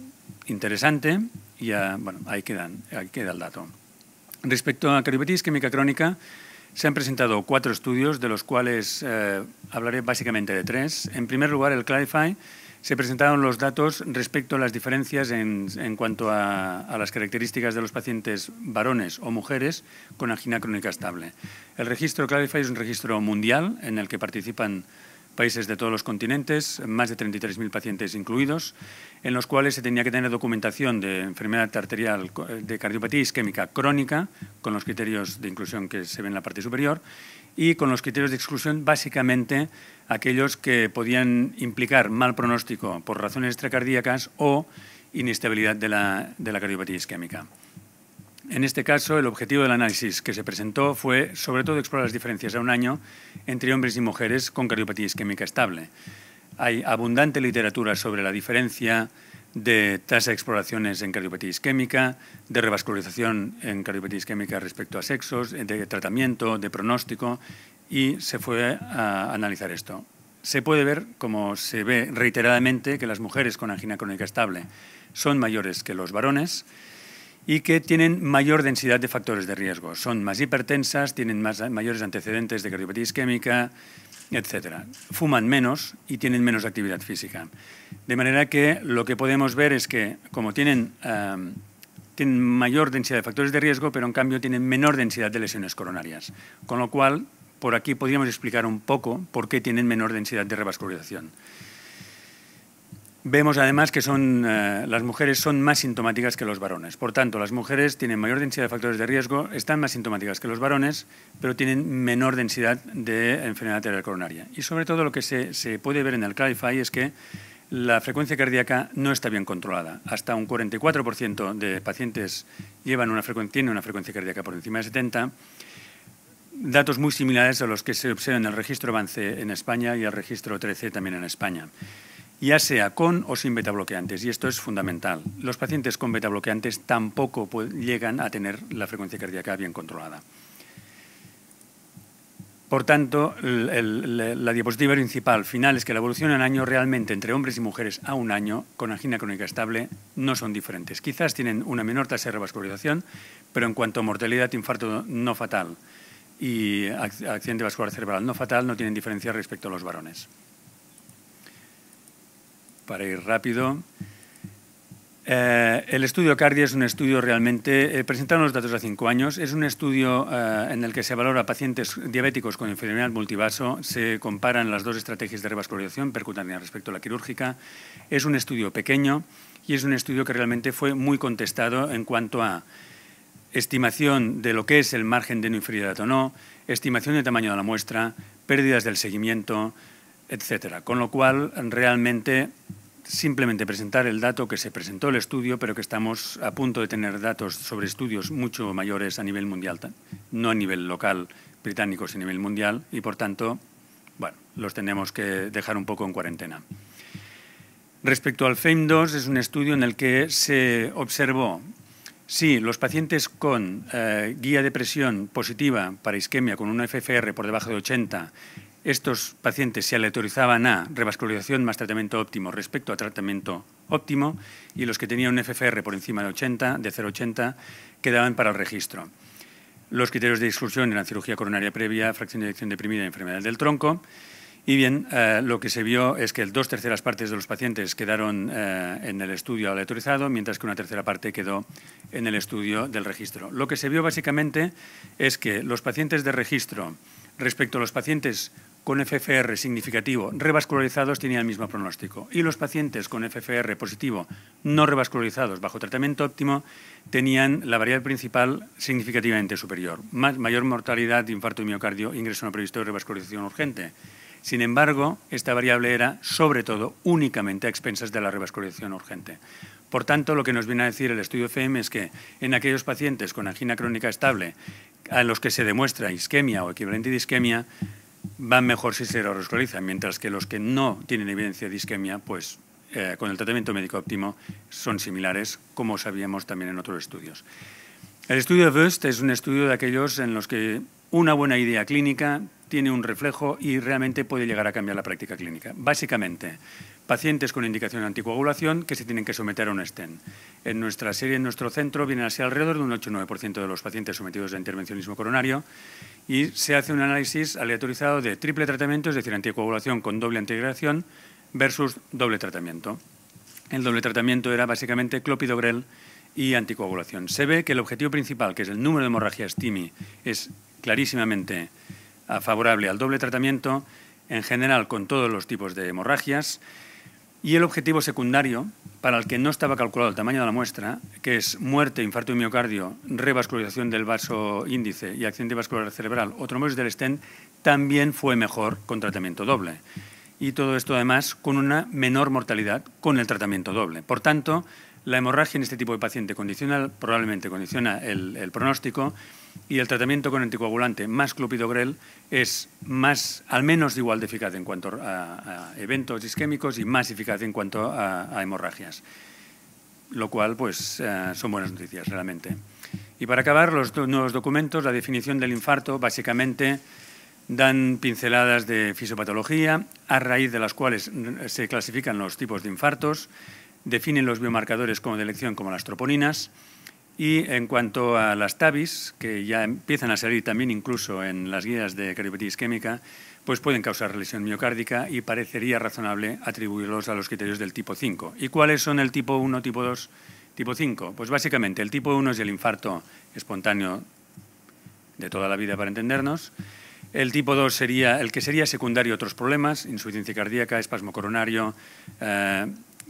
interesante y ahí queda el dato. Respecto a cardiopatía isquémica crónica, se han presentado 4 estudios, de los cuales hablaré básicamente de 3. En primer lugar, el Clarify. Se presentaron los datos respecto a las diferencias en cuanto a las características de los pacientes varones o mujeres con angina crónica estable. El registro Clarify es un registro mundial en el que participan países de todos los continentes, más de 33.000 pacientes incluidos, en los cuales se tenía que tener documentación de enfermedad arterial, de cardiopatía isquémica crónica, con los criterios de inclusión que se ven en la parte superior, y con los criterios de exclusión básicamente aquellos que podían implicar mal pronóstico por razones extracardíacas o inestabilidad de la cardiopatía isquémica. En este caso, el objetivo del análisis que se presentó fue, sobre todo, explorar las diferencias a un año entre hombres y mujeres con cardiopatía isquémica estable. Hay abundante literatura sobre la diferencia de tasa de exploraciones en cardiopatía isquémica, de revascularización en cardiopatía isquémica respecto a sexos, de tratamiento, de pronóstico, y se fue a analizar esto. Se puede ver, como se ve reiteradamente, que las mujeres con angina crónica estable son mayores que los varones y que tienen mayor densidad de factores de riesgo. Son más hipertensas, tienen mayores antecedentes de cardiopatía isquémica, etcétera. Fuman menos y tienen menos actividad física. De manera que lo que podemos ver es que, como tienen mayor densidad de factores de riesgo, pero en cambio tienen menor densidad de lesiones coronarias. Con lo cual, por aquí podríamos explicar un poco por qué tienen menor densidad de revascularización. Vemos además que las mujeres son más sintomáticas que los varones. Por tanto, las mujeres tienen mayor densidad de factores de riesgo, están más sintomáticas que los varones, pero tienen menor densidad de enfermedad arterial coronaria. Y sobre todo lo que se puede ver en el Clarify es que la frecuencia cardíaca no está bien controlada. Hasta un 44% de pacientes tienen una frecuencia cardíaca por encima de 70. Datos muy similares a los que se observan en el registro AVANCE en España y el registro 13 también en España, ya sea con o sin betabloqueantes, y esto es fundamental. Los pacientes con betabloqueantes tampoco llegan a tener la frecuencia cardíaca bien controlada. Por tanto, la diapositiva principal final es que la evolución en año realmente entre hombres y mujeres a un año con angina crónica estable no son diferentes. Quizás tienen una menor tasa de revascularización, pero en cuanto a mortalidad, infarto no fatal y accidente vascular cerebral no fatal, no tienen diferencia respecto a los varones. Para ir rápido, el estudio CARDIA es un estudio realmente, presentaron los datos a 5 años, es un estudio en el que se valora a pacientes diabéticos con enfermedad multivaso, se comparan las dos estrategias de revascularización percutánea respecto a la quirúrgica, es un estudio pequeño y es un estudio que realmente fue muy contestado en cuanto a estimación de lo que es el margen de no inferioridad o no, estimación del tamaño de la muestra, pérdidas del seguimiento, etcétera. Con lo cual, realmente, simplemente presentar el dato que se presentó el estudio, pero que estamos a punto de tener datos sobre estudios mucho mayores a nivel mundial, no a nivel local británico, sino a nivel mundial, y por tanto, bueno, los tenemos que dejar un poco en cuarentena. Respecto al FAME2, es un estudio en el que se observó si los pacientes con guía de presión positiva para isquemia con una FFR por debajo de 80, estos pacientes se aleatorizaban a revascularización más tratamiento óptimo respecto a tratamiento óptimo, y los que tenían un FFR por encima de 80, de 0,80, quedaban para el registro. Los criterios de exclusión eran cirugía coronaria previa, fracción de eyección deprimida y enfermedad del tronco. Y bien, lo que se vio es que 2/3 partes de los pacientes quedaron en el estudio aleatorizado, mientras que 1/3 parte quedó en el estudio del registro. Lo que se vio básicamente es que los pacientes de registro, respecto a los pacientes con FFR significativo revascularizados, tenían el mismo pronóstico, y los pacientes con FFR positivo no revascularizados bajo tratamiento óptimo tenían la variable principal significativamente superior, mayor mortalidad de infarto de miocardio, ingreso no previsto y revascularización urgente. Sin embargo, esta variable era, sobre todo, únicamente a expensas de la revascularización urgente. Por tanto, lo que nos viene a decir el estudio FEM es que en aquellos pacientes con angina crónica estable a los que se demuestra isquemia o equivalente de isquemia, van mejor si se revascularizan, mientras que los que no tienen evidencia de isquemia, pues con el tratamiento médico óptimo son similares, como sabíamos también en otros estudios. El estudio de Wüst es un estudio de aquellos en los que una buena idea clínica tiene un reflejo y realmente puede llegar a cambiar la práctica clínica. Básicamente, pacientes con indicación de anticoagulación que se tienen que someter a un stent. En nuestra serie, en nuestro centro, vienen a ser alrededor de un 8-9% de los pacientes sometidos a intervencionismo coronario, y se hace un análisis aleatorizado de triple tratamiento, es decir, anticoagulación con doble antiagregación versus doble tratamiento. El doble tratamiento era básicamente clopidogrel y anticoagulación. Se ve que el objetivo principal, que es el número de hemorragias TIMI, es clarísimamente favorable al doble tratamiento, en general con todos los tipos de hemorragias, y el objetivo secundario, para el que no estaba calculado el tamaño de la muestra, que es muerte, infarto de miocardio, revascularización del vaso índice y accidente vascular cerebral o trombosis del stent, también fue mejor con tratamiento doble. Y todo esto, además, con una menor mortalidad con el tratamiento doble. Por tanto, la hemorragia en este tipo de paciente probablemente condiciona el pronóstico, y el tratamiento con anticoagulante más clopidogrel es al menos igual de eficaz en cuanto a eventos isquémicos y más eficaz en cuanto a hemorragias. lo cual pues son buenas noticias realmente. Y para acabar, los nuevos documentos, la definición del infarto, básicamente dan pinceladas de fisiopatología, a raíz de las cuales se clasifican los tipos de infartos, definen los biomarcadores como de elección como las troponinas, y en cuanto a las TAVIs, que ya empiezan a salir también incluso en las guías de cardiopatía isquémica, pues pueden causar lesión miocárdica y parecería razonable atribuirlos a los criterios del tipo 5. ¿Y cuáles son el tipo 1, tipo 2, tipo 5? Pues básicamente el tipo 1 es el infarto espontáneo de toda la vida, para entendernos. El tipo 2 sería el que sería secundario a otros problemas, insuficiencia cardíaca, espasmo coronario,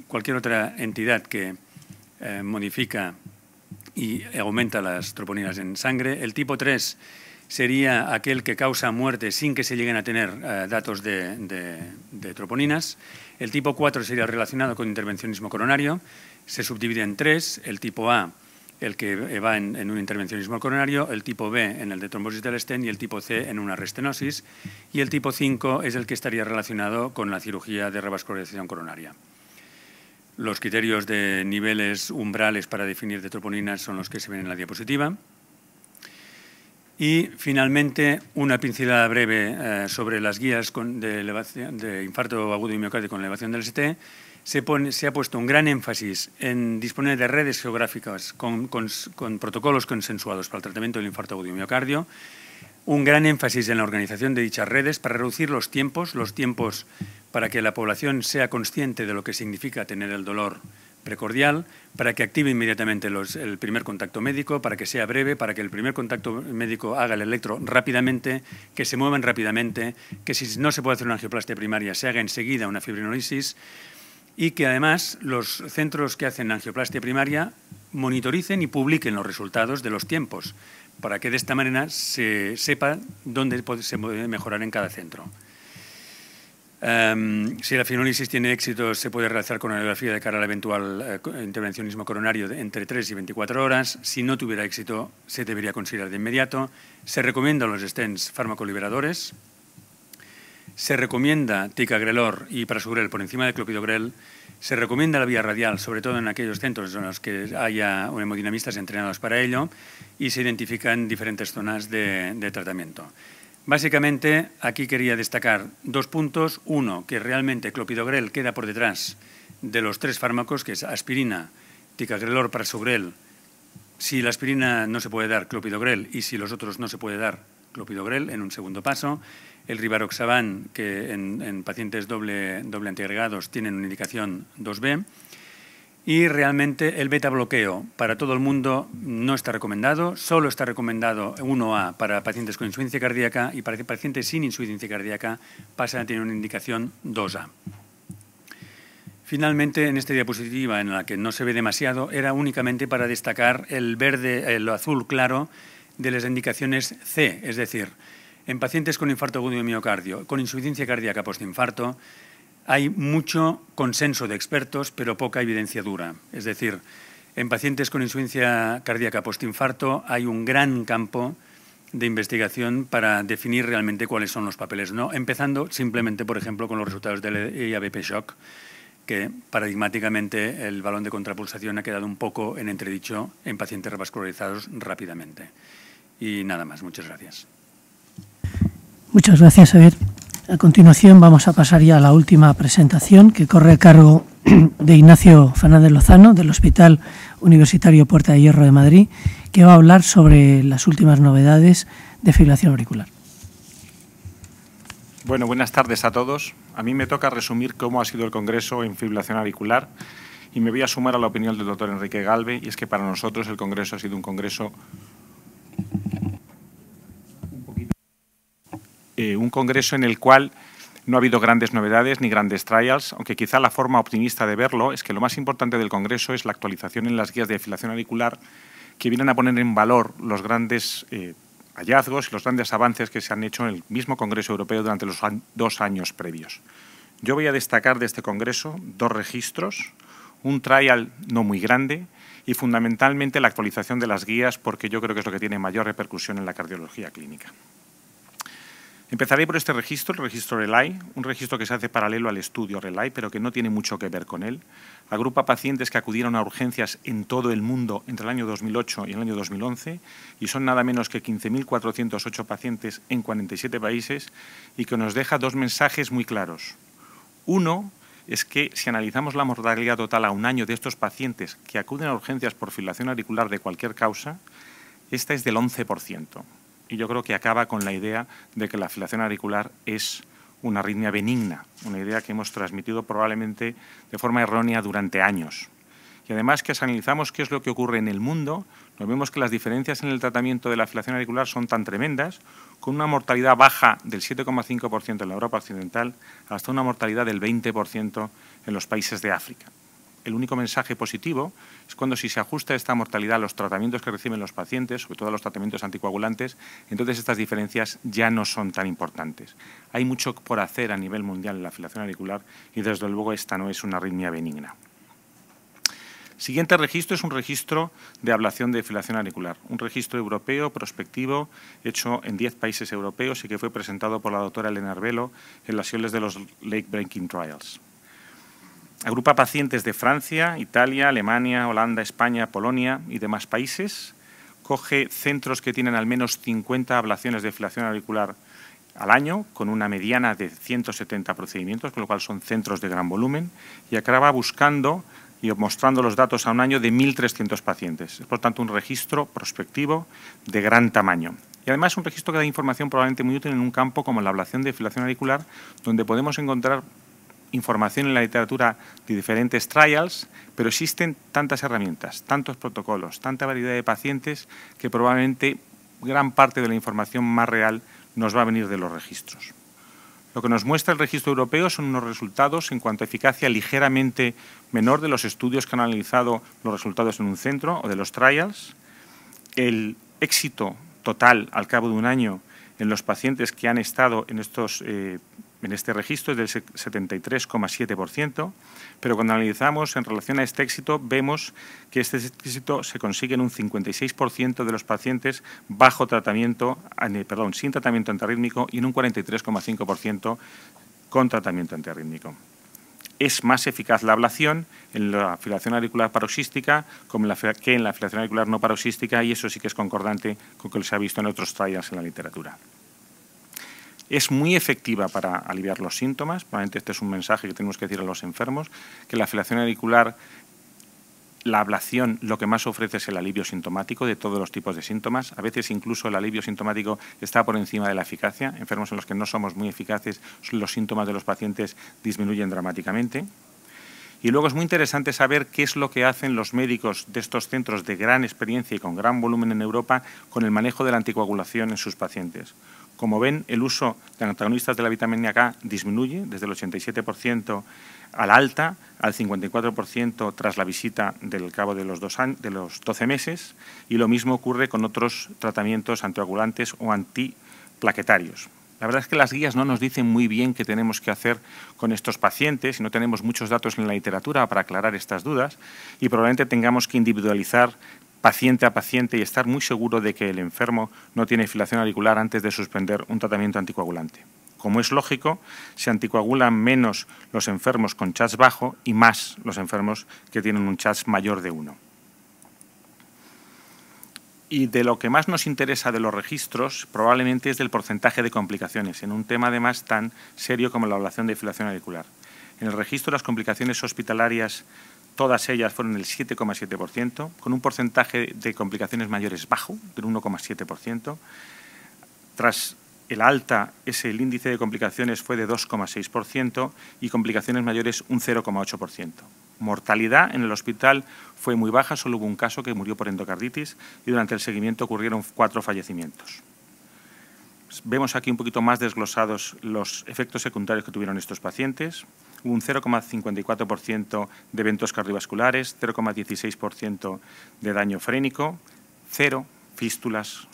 cualquier otra entidad que modifica y aumenta las troponinas en sangre. El tipo 3 sería aquel que causa muerte sin que se lleguen a tener datos de troponinas. El tipo 4 sería relacionado con intervencionismo coronario. Se subdivide en 3. El tipo A, el que va en un intervencionismo coronario, el tipo B en el de trombosis del stent y el tipo C en una restenosis. Y el tipo 5 es el que estaría relacionado con la cirugía de revascularización coronaria. Los criterios de niveles umbrales para definir de troponinas son los que se ven en la diapositiva. Y, finalmente, una pincelada breve sobre las guías de infarto agudo y miocardio con elevación del ST. Se ha puesto un gran énfasis en disponer de redes geográficas con protocolos consensuados para el tratamiento del infarto agudo y miocardio, un gran énfasis en la organización de dichas redes para reducir los tiempos para que la población sea consciente de lo que significa tener el dolor precordial, para que active inmediatamente el primer contacto médico, para que sea breve, para que el primer contacto médico haga el electro rápidamente, que se muevan rápidamente, que si no se puede hacer una angioplastia primaria se haga enseguida una fibrinolisis y que además los centros que hacen angioplastia primaria monitoricen y publiquen los resultados de los tiempos, para que de esta manera se sepa dónde se puede mejorar en cada centro. Si la fibrinolisis tiene éxito, se puede realizar con radiografía de cara al eventual intervencionismo coronario entre 3 y 24 horas. Si no tuviera éxito, se debería considerar de inmediato. Se recomiendan los stents fármaco-liberadores. Se recomienda ticagrelor y prasugrel por encima de clopidogrel. Se recomienda la vía radial, sobre todo en aquellos centros en los que haya hemodinamistas entrenados para ello, y se identifican diferentes zonas de tratamiento. Básicamente, aquí quería destacar 2 puntos. Uno, que realmente clopidogrel queda por detrás de los 3 fármacos, que es aspirina, ticagrelor, prasugrel. Si la aspirina no se puede dar, clopidogrel, y si los otros no se puede dar, clopidogrel en un segundo paso. El rivaroxaban, que en pacientes doble antiagregados tienen una indicación 2B. Y realmente el beta bloqueo para todo el mundo no está recomendado, solo está recomendado 1A para pacientes con insuficiencia cardíaca y para pacientes sin insuficiencia cardíaca pasan a tener una indicación 2A. Finalmente, en esta diapositiva, en la que no se ve demasiado, era únicamente para destacar el azul claro de las indicaciones C, es decir, en pacientes con infarto agudo de miocardio, con insuficiencia cardíaca postinfarto, hay mucho consenso de expertos, pero poca evidencia dura. Es decir, en pacientes con insuficiencia cardíaca postinfarto hay un gran campo de investigación para definir realmente cuáles son los papeles, ¿no? Empezando simplemente, por ejemplo, con los resultados del IABP Shock, que paradigmáticamente el balón de contrapulsación ha quedado un poco en entredicho en pacientes revascularizados rápidamente. Y nada más. Muchas gracias. Muchas gracias, Javier. A continuación vamos a pasar ya a la última presentación, que corre a cargo de Ignacio Fernández Lozano, del Hospital Universitario Puerta de Hierro de Madrid, que va a hablar sobre las últimas novedades de fibrilación auricular. Bueno, buenas tardes a todos. A mí me toca resumir cómo ha sido el Congreso en fibrilación auricular y me voy a sumar a la opinión del doctor Enrique Galve, y es que para nosotros el Congreso ha sido un congreso en el cual no ha habido grandes novedades ni grandes trials, aunque quizá la forma optimista de verlo es que lo más importante del Congreso es la actualización en las guías de fibrilación auricular, que vienen a poner en valor los grandes hallazgos y los grandes avances que se han hecho en el mismo Congreso Europeo durante los 2 años previos. Yo voy a destacar de este Congreso 2 registros, un trial no muy grande y fundamentalmente la actualización de las guías, porque yo creo que es lo que tiene mayor repercusión en la cardiología clínica. Empezaré por este registro, el registro RELAI, un registro que se hace paralelo al estudio RELAI, pero que no tiene mucho que ver con él. agrupa pacientes que acudieron a urgencias en todo el mundo entre el año 2008 y el año 2011, y son nada menos que 15.408 pacientes en 47 países, y que nos deja dos mensajes muy claros. Uno es que si analizamos la mortalidad total a un año de estos pacientes que acuden a urgencias por fibrilación auricular de cualquier causa, esta es del 11%. Y yo creo que acaba con la idea de que la fibrilación auricular es una arritmia benigna, una idea que hemos transmitido probablemente de forma errónea durante años. Y además que si analizamos qué es lo que ocurre en el mundo, nos vemos que las diferencias en el tratamiento de la fibrilación auricular son tan tremendas, con una mortalidad baja del 7,5% en la Europa occidental hasta una mortalidad del 20% en los países de África. El único mensaje positivo es cuando si se ajusta esta mortalidad a los tratamientos que reciben los pacientes, sobre todo a los tratamientos anticoagulantes, entonces estas diferencias ya no son tan importantes. Hay mucho por hacer a nivel mundial en la fibrilación auricular y desde luego esta no es una arritmia benigna. Siguiente registro es un registro de ablación de fibrilación auricular, un registro europeo prospectivo hecho en 10 países europeos y que fue presentado por la doctora Elena Arbelo en las sesiones de los Late Breaking Trials. Agrupa pacientes de Francia, Italia, Alemania, Holanda, España, Polonia y demás países. Coge centros que tienen al menos 50 ablaciones de fibrilación auricular al año, con una mediana de 170 procedimientos, con lo cual son centros de gran volumen, y acaba buscando y mostrando los datos a un año de 1.300 pacientes. Es, por tanto, un registro prospectivo de gran tamaño. Y además un registro que da información probablemente muy útil en un campo como la ablación de fibrilación auricular, donde podemos encontrar información en la literatura de diferentes trials, pero existen tantas herramientas, tantos protocolos, tanta variedad de pacientes, que probablemente gran parte de la información más real nos va a venir de los registros. Lo que nos muestra el registro europeo son unos resultados en cuanto a eficacia ligeramente menor de los estudios que han analizado los resultados en un centro o de los trials. El éxito total al cabo de un año en los pacientes que han estado en este registro es del 73,7%, pero cuando analizamos en relación a este éxito, vemos que este éxito se consigue en un 56% de los pacientes sin tratamiento antiarrítmico y en un 43,5% con tratamiento antiarrítmico. Es más eficaz la ablación en la fibrilación auricular paroxística que en la fibrilación auricular no paroxística, y eso sí que es concordante con lo que se ha visto en otros trials en la literatura. Es muy efectiva para aliviar los síntomas. Probablemente este es un mensaje que tenemos que decir a los enfermos, que la fibrilación auricular, la ablación, lo que más ofrece es el alivio sintomático de todos los tipos de síntomas. A veces incluso el alivio sintomático está por encima de la eficacia. Enfermos en los que no somos muy eficaces, los síntomas de los pacientes disminuyen dramáticamente. Y luego es muy interesante saber qué es lo que hacen los médicos de estos centros de gran experiencia y con gran volumen en Europa con el manejo de la anticoagulación en sus pacientes. Como ven, el uso de antagonistas de la vitamina K disminuye desde el 87% al alta al 54% tras la visita del cabo de los 12 meses, y lo mismo ocurre con otros tratamientos anticoagulantes o antiplaquetarios. La verdad es que las guías no nos dicen muy bien qué tenemos que hacer con estos pacientes y no tenemos muchos datos en la literatura para aclarar estas dudas, y probablemente tengamos que individualizar paciente a paciente y estar muy seguro de que el enfermo no tiene fibrilación auricular antes de suspender un tratamiento anticoagulante. Como es lógico, se anticoagulan menos los enfermos con CHADS bajo y más los enfermos que tienen un CHADS mayor de 1. Y de lo que más nos interesa de los registros probablemente es del porcentaje de complicaciones, en un tema además tan serio como la ablación de fibrilación auricular. En el registro las complicaciones hospitalarias, todas ellas fueron del 7,7%, con un porcentaje de complicaciones mayores bajo, del 1,7%. Tras el alta, el índice de complicaciones fue de 2,6% y complicaciones mayores un 0,8%. Mortalidad en el hospital fue muy baja, solo hubo un caso que murió por endocarditis y durante el seguimiento ocurrieron 4 fallecimientos. Vemos aquí un poquito más desglosados los efectos secundarios que tuvieron estos pacientes. Hubo un 0,54% de eventos cardiovasculares, 0,16% de daño frénico, 0 fístulas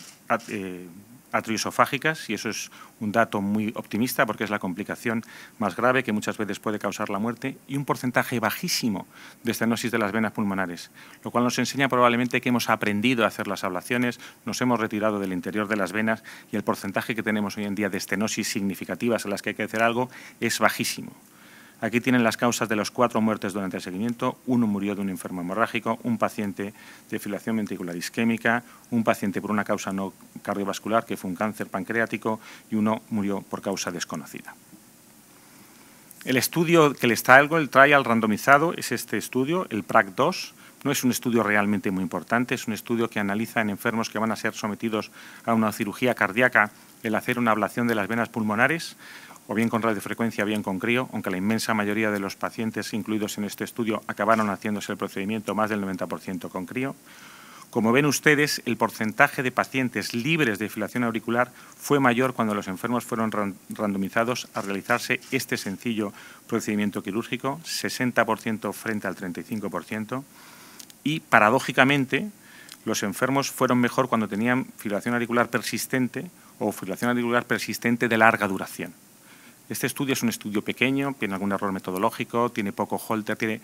atrioesofágicas, y eso es un dato muy optimista porque es la complicación más grave que muchas veces puede causar la muerte, y un porcentaje bajísimo de estenosis de las venas pulmonares, lo cual nos enseña probablemente que hemos aprendido a hacer las ablaciones, nos hemos retirado del interior de las venas y el porcentaje que tenemos hoy en día de estenosis significativas en las que hay que hacer algo es bajísimo. Aquí tienen las causas de las 4 muertes durante el seguimiento. 1 murió de un enfermo hemorrágico, un paciente de fibrilación ventricular isquémica, un paciente por una causa no cardiovascular, que fue un cáncer pancreático, y 1 murió por causa desconocida. El estudio que les traigo, el trial randomizado, es este estudio, el PRAC-2. No es un estudio realmente muy importante, es un estudio que analiza en enfermos que van a ser sometidos a una cirugía cardíaca el hacer una ablación de las venas pulmonares, o bien con radiofrecuencia o bien con crío, aunque la inmensa mayoría de los pacientes incluidos en este estudio acabaron haciéndose el procedimiento más del 90% con crío. Como ven ustedes, el porcentaje de pacientes libres de fibrilación auricular fue mayor cuando los enfermos fueron randomizados a realizarse este sencillo procedimiento quirúrgico, 60% frente al 35%, y paradójicamente los enfermos fueron mejor cuando tenían fibrilación auricular persistente o fibrilación auricular persistente de larga duración. Este estudio es un estudio pequeño, tiene algún error metodológico, tiene poco holter, tiene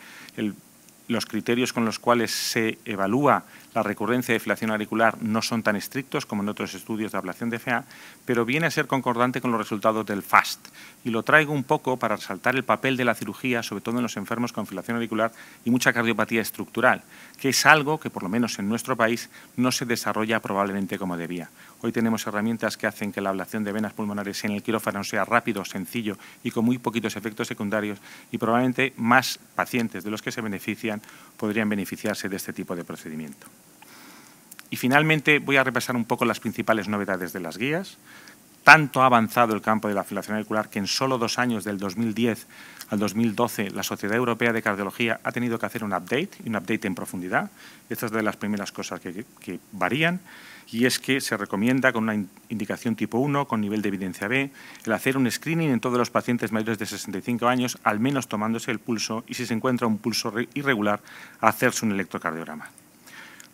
los criterios con los cuales se evalúa la recurrencia de fibrilación auricular no son tan estrictos como en otros estudios de ablación de FA, pero viene a ser concordante con los resultados del FAST. Y lo traigo un poco para resaltar el papel de la cirugía, sobre todo en los enfermos con fibrilación auricular y mucha cardiopatía estructural, que es algo que, por lo menos en nuestro país, no se desarrolla probablemente como debía. Hoy tenemos herramientas que hacen que la ablación de venas pulmonares en el quirófano sea rápido, sencillo y con muy poquitos efectos secundarios, y probablemente más pacientes de los que se benefician podrían beneficiarse de este tipo de procedimiento. Y finalmente voy a repasar un poco las principales novedades de las guías. Tanto ha avanzado el campo de la fibrilación auricular que en solo 2 años, del 2010 al 2012, la Sociedad Europea de Cardiología ha tenido que hacer un update en profundidad. Esta es de las primeras cosas que varían, y es que se recomienda, con una indicación tipo 1, con nivel de evidencia B, el hacer un screening en todos los pacientes mayores de 65 años, al menos tomándose el pulso, y si se encuentra un pulso irregular, hacerse un electrocardiograma.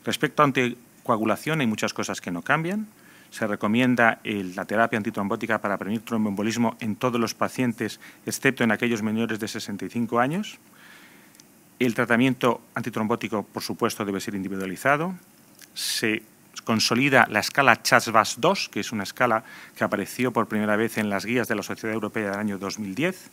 Respecto a anticoagulación, hay muchas cosas que no cambian. Se recomienda la terapia antitrombótica para prevenir tromboembolismo en todos los pacientes, excepto en aquellos menores de 65 años. El tratamiento antitrombótico, por supuesto, debe ser individualizado. Se consolida la escala CHAS-VAS-2, que es una escala que apareció por primera vez en las guías de la Sociedad Europea del año 2010.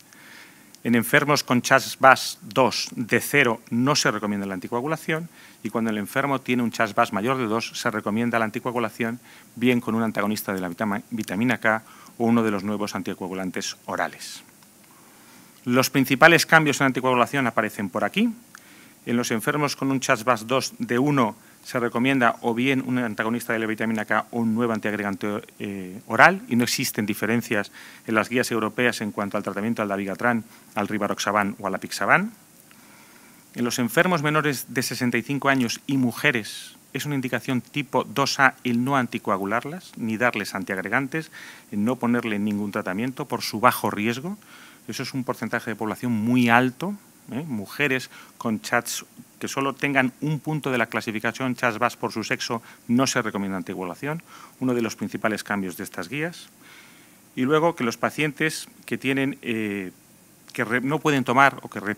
En enfermos con CHAS-VAS-2 de 0 no se recomienda la anticoagulación, y cuando el enfermo tiene un CHAS-VAS mayor de 2 se recomienda la anticoagulación, bien con un antagonista de la vitamina K o uno de los nuevos anticoagulantes orales. Los principales cambios en anticoagulación aparecen por aquí. En los enfermos con un CHAS-VAS-2 de 1 se recomienda o bien un antagonista de la vitamina K o un nuevo antiagregante oral, y no existen diferencias en las guías europeas en cuanto al tratamiento al dabigatran, al rivaroxaban o al apixaban. En los enfermos menores de 65 años y mujeres es una indicación tipo 2A el no anticoagularlas, ni darles antiagregantes, el no ponerle ningún tratamiento por su bajo riesgo. Eso es un porcentaje de población muy alto. Mujeres con CHAS que solo tengan un punto de la clasificación CHAS-VAS por su sexo no se recomienda anticoagulación, uno de los principales cambios de estas guías. Y luego que los pacientes que tienen no pueden tomar o que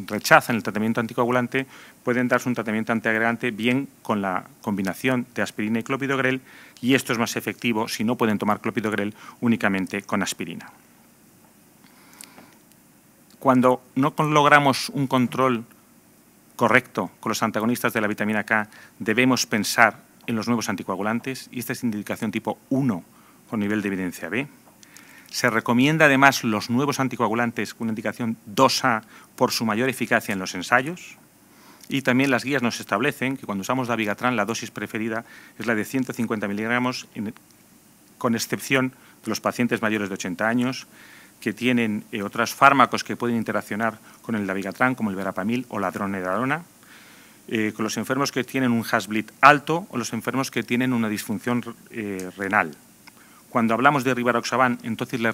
rechazan el tratamiento anticoagulante pueden darse un tratamiento antiagregante, bien con la combinación de aspirina y clopidogrel, y esto es más efectivo si no pueden tomar clopidogrel, únicamente con aspirina. Cuando no logramos un control correcto con los antagonistas de la vitamina K, debemos pensar en los nuevos anticoagulantes, y esta es indicación tipo 1 con nivel de evidencia B. Se recomienda además los nuevos anticoagulantes con indicación 2A por su mayor eficacia en los ensayos, y también las guías nos establecen que cuando usamos dabigatran la dosis preferida es la de 150 miligramos, con excepción de los pacientes mayores de 80 años, que tienen otros fármacos que pueden interaccionar con el dabigatran, como el verapamil o la dronedarona, con los enfermos que tienen un HAS-BLIT alto o los enfermos que tienen una disfunción renal. Cuando hablamos de rivaroxaban, entonces la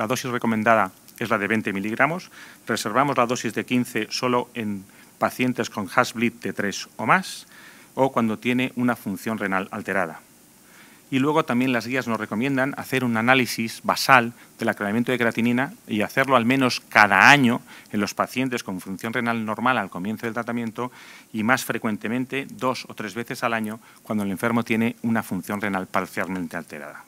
dosis recomendada es la de 20 miligramos. Reservamos la dosis de 15 solo en pacientes con HAS-BLIT de 3 o más, o cuando tiene una función renal alterada. Y luego también las guías nos recomiendan hacer un análisis basal del aclaramiento de creatinina, y hacerlo al menos cada año en los pacientes con función renal normal al comienzo del tratamiento, y más frecuentemente 2 o 3 veces al año cuando el enfermo tiene una función renal parcialmente alterada.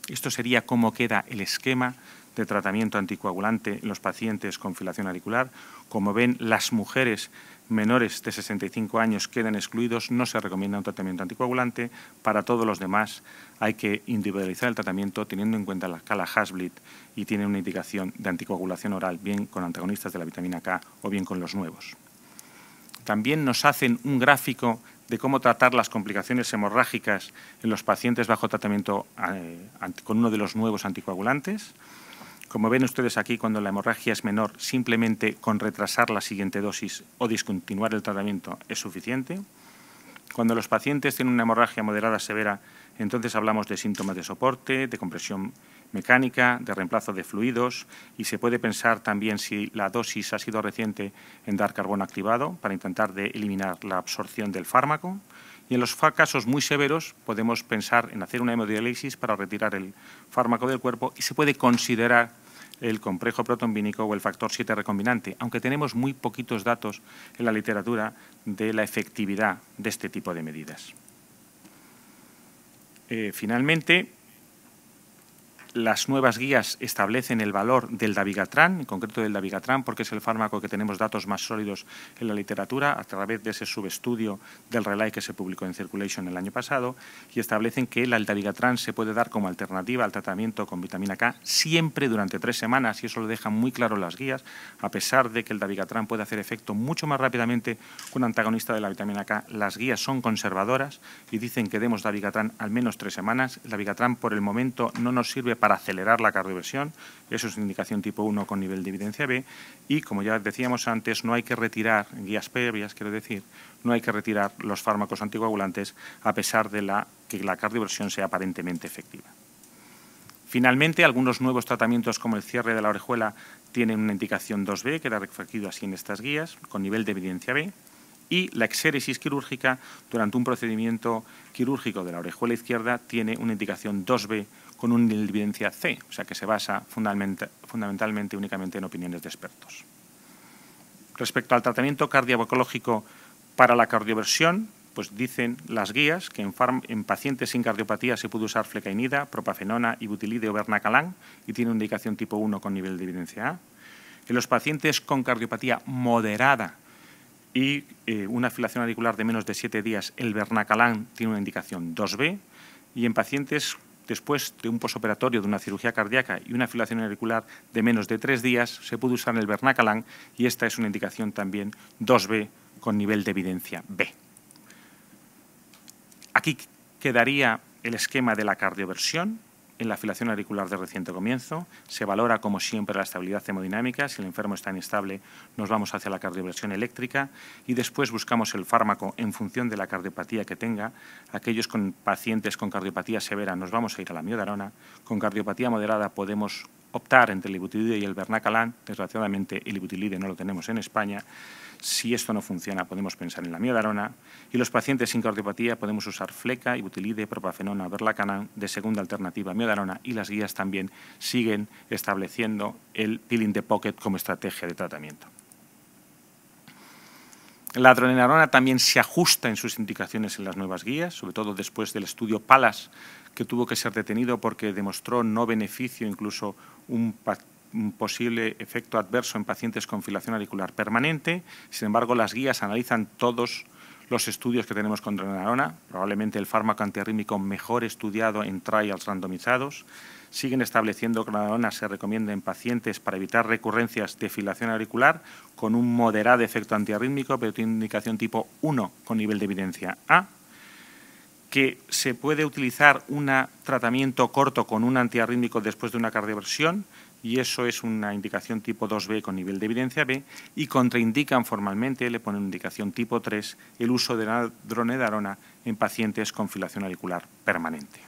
Esto sería cómo queda el esquema de tratamiento anticoagulante en los pacientes con filación auricular. Como ven, las mujeres menores de 65 años quedan excluidos, no se recomienda un tratamiento anticoagulante. Para todos los demás hay que individualizar el tratamiento teniendo en cuenta la escala Hasblit y tiene una indicación de anticoagulación oral, bien con antagonistas de la vitamina K o bien con los nuevos. También nos hacen un gráfico de cómo tratar las complicaciones hemorrágicas en los pacientes bajo tratamiento con uno de los nuevos anticoagulantes. Como ven ustedes aquí, cuando la hemorragia es menor, simplemente con retrasar la siguiente dosis o discontinuar el tratamiento es suficiente. Cuando los pacientes tienen una hemorragia moderada severa, entonces hablamos de síntomas de soporte, de compresión mecánica, de reemplazo de fluidos, y se puede pensar también si la dosis ha sido reciente en dar carbono activado para intentar de eliminar la absorción del fármaco. Y en los casos muy severos podemos pensar en hacer una hemodiálisis para retirar el fármaco del cuerpo y se puede considerar el complejo protombínico o el factor 7 recombinante, aunque tenemos muy poquitos datos en la literatura de la efectividad de este tipo de medidas. Finalmente, las nuevas guías establecen el valor del dabigatran, en concreto del dabigatran, porque es el fármaco que tenemos datos más sólidos en la literatura a través de ese subestudio del RELAI que se publicó en Circulation el año pasado, y establecen que el dabigatran se puede dar como alternativa al tratamiento con vitamina K siempre durante 3 semanas, y eso lo dejan muy claro las guías, a pesar de que el dabigatran puede hacer efecto mucho más rápidamente que un antagonista de la vitamina K. Las guías son conservadoras y dicen que demos dabigatran al menos 3 semanas. El dabigatran por el momento no nos sirve para acelerar la cardioversión, eso es indicación tipo 1 con nivel de evidencia B, y como ya decíamos antes, no hay que retirar, en guías previas quiero decir, no hay que retirar los fármacos anticoagulantes a pesar de que la cardioversión sea aparentemente efectiva. Finalmente, algunos nuevos tratamientos como el cierre de la orejuela tienen una indicación 2B, queda reflejido así en estas guías, con nivel de evidencia B, y la exéresis quirúrgica durante un procedimiento quirúrgico de la orejuela izquierda tiene una indicación 2B con un nivel de evidencia C, o sea que se basa fundamentalmente únicamente en opiniones de expertos. Respecto al tratamiento cardiooncológico para la cardioversión, pues dicen las guías que en pacientes sin cardiopatía se puede usar flecainida, propafenona, ibutilide o vernacalan y tiene una indicación tipo 1 con nivel de evidencia A. En los pacientes con cardiopatía moderada y una filación auricular de menos de 7 días, el vernacalan tiene una indicación 2B, y en pacientes después de un posoperatorio de una cirugía cardíaca y una filación auricular de menos de 3 días, se puede usar el vernacalan y esta es una indicación también 2B con nivel de evidencia B. Aquí quedaría el esquema de la cardioversión. En la filación auricular de reciente comienzo se valora, como siempre, la estabilidad hemodinámica. Si el enfermo está inestable, nos vamos hacia la cardioversión eléctrica y después buscamos el fármaco en función de la cardiopatía que tenga. Aquellos con pacientes con cardiopatía severa nos vamos a ir a la miodarona. Con cardiopatía moderada podemos optar entre el ibutilide y el vernacalan. Desgraciadamente, el ibutilide no lo tenemos en España. Si esto no funciona, podemos pensar en la miodarona. Y los pacientes sin cardiopatía podemos usar fleca, ibutilide, propafenona, vernacalan de segunda alternativa miodarona, y las guías también siguen estableciendo el pill in the pocket como estrategia de tratamiento. La adronenarona también se ajusta en sus indicaciones en las nuevas guías, sobre todo después del estudio PALAS, que tuvo que ser detenido porque demostró no beneficio, incluso un posible efecto adverso en pacientes con filación auricular permanente. Sin embargo, las guías analizan todos los estudios que tenemos con dronedarona, probablemente el fármaco antiarrítmico mejor estudiado en trials randomizados. Siguen estableciendo que la dronedarona se recomienda en pacientes para evitar recurrencias de filación auricular con un moderado efecto antiarrítmico, pero tiene indicación tipo 1 con nivel de evidencia A, que se puede utilizar un tratamiento corto con un antiarrítmico después de una cardioversión, y eso es una indicación tipo 2B con nivel de evidencia B, y contraindican formalmente, le ponen indicación tipo 3, el uso de la dronedarona en pacientes con filación auricular permanente.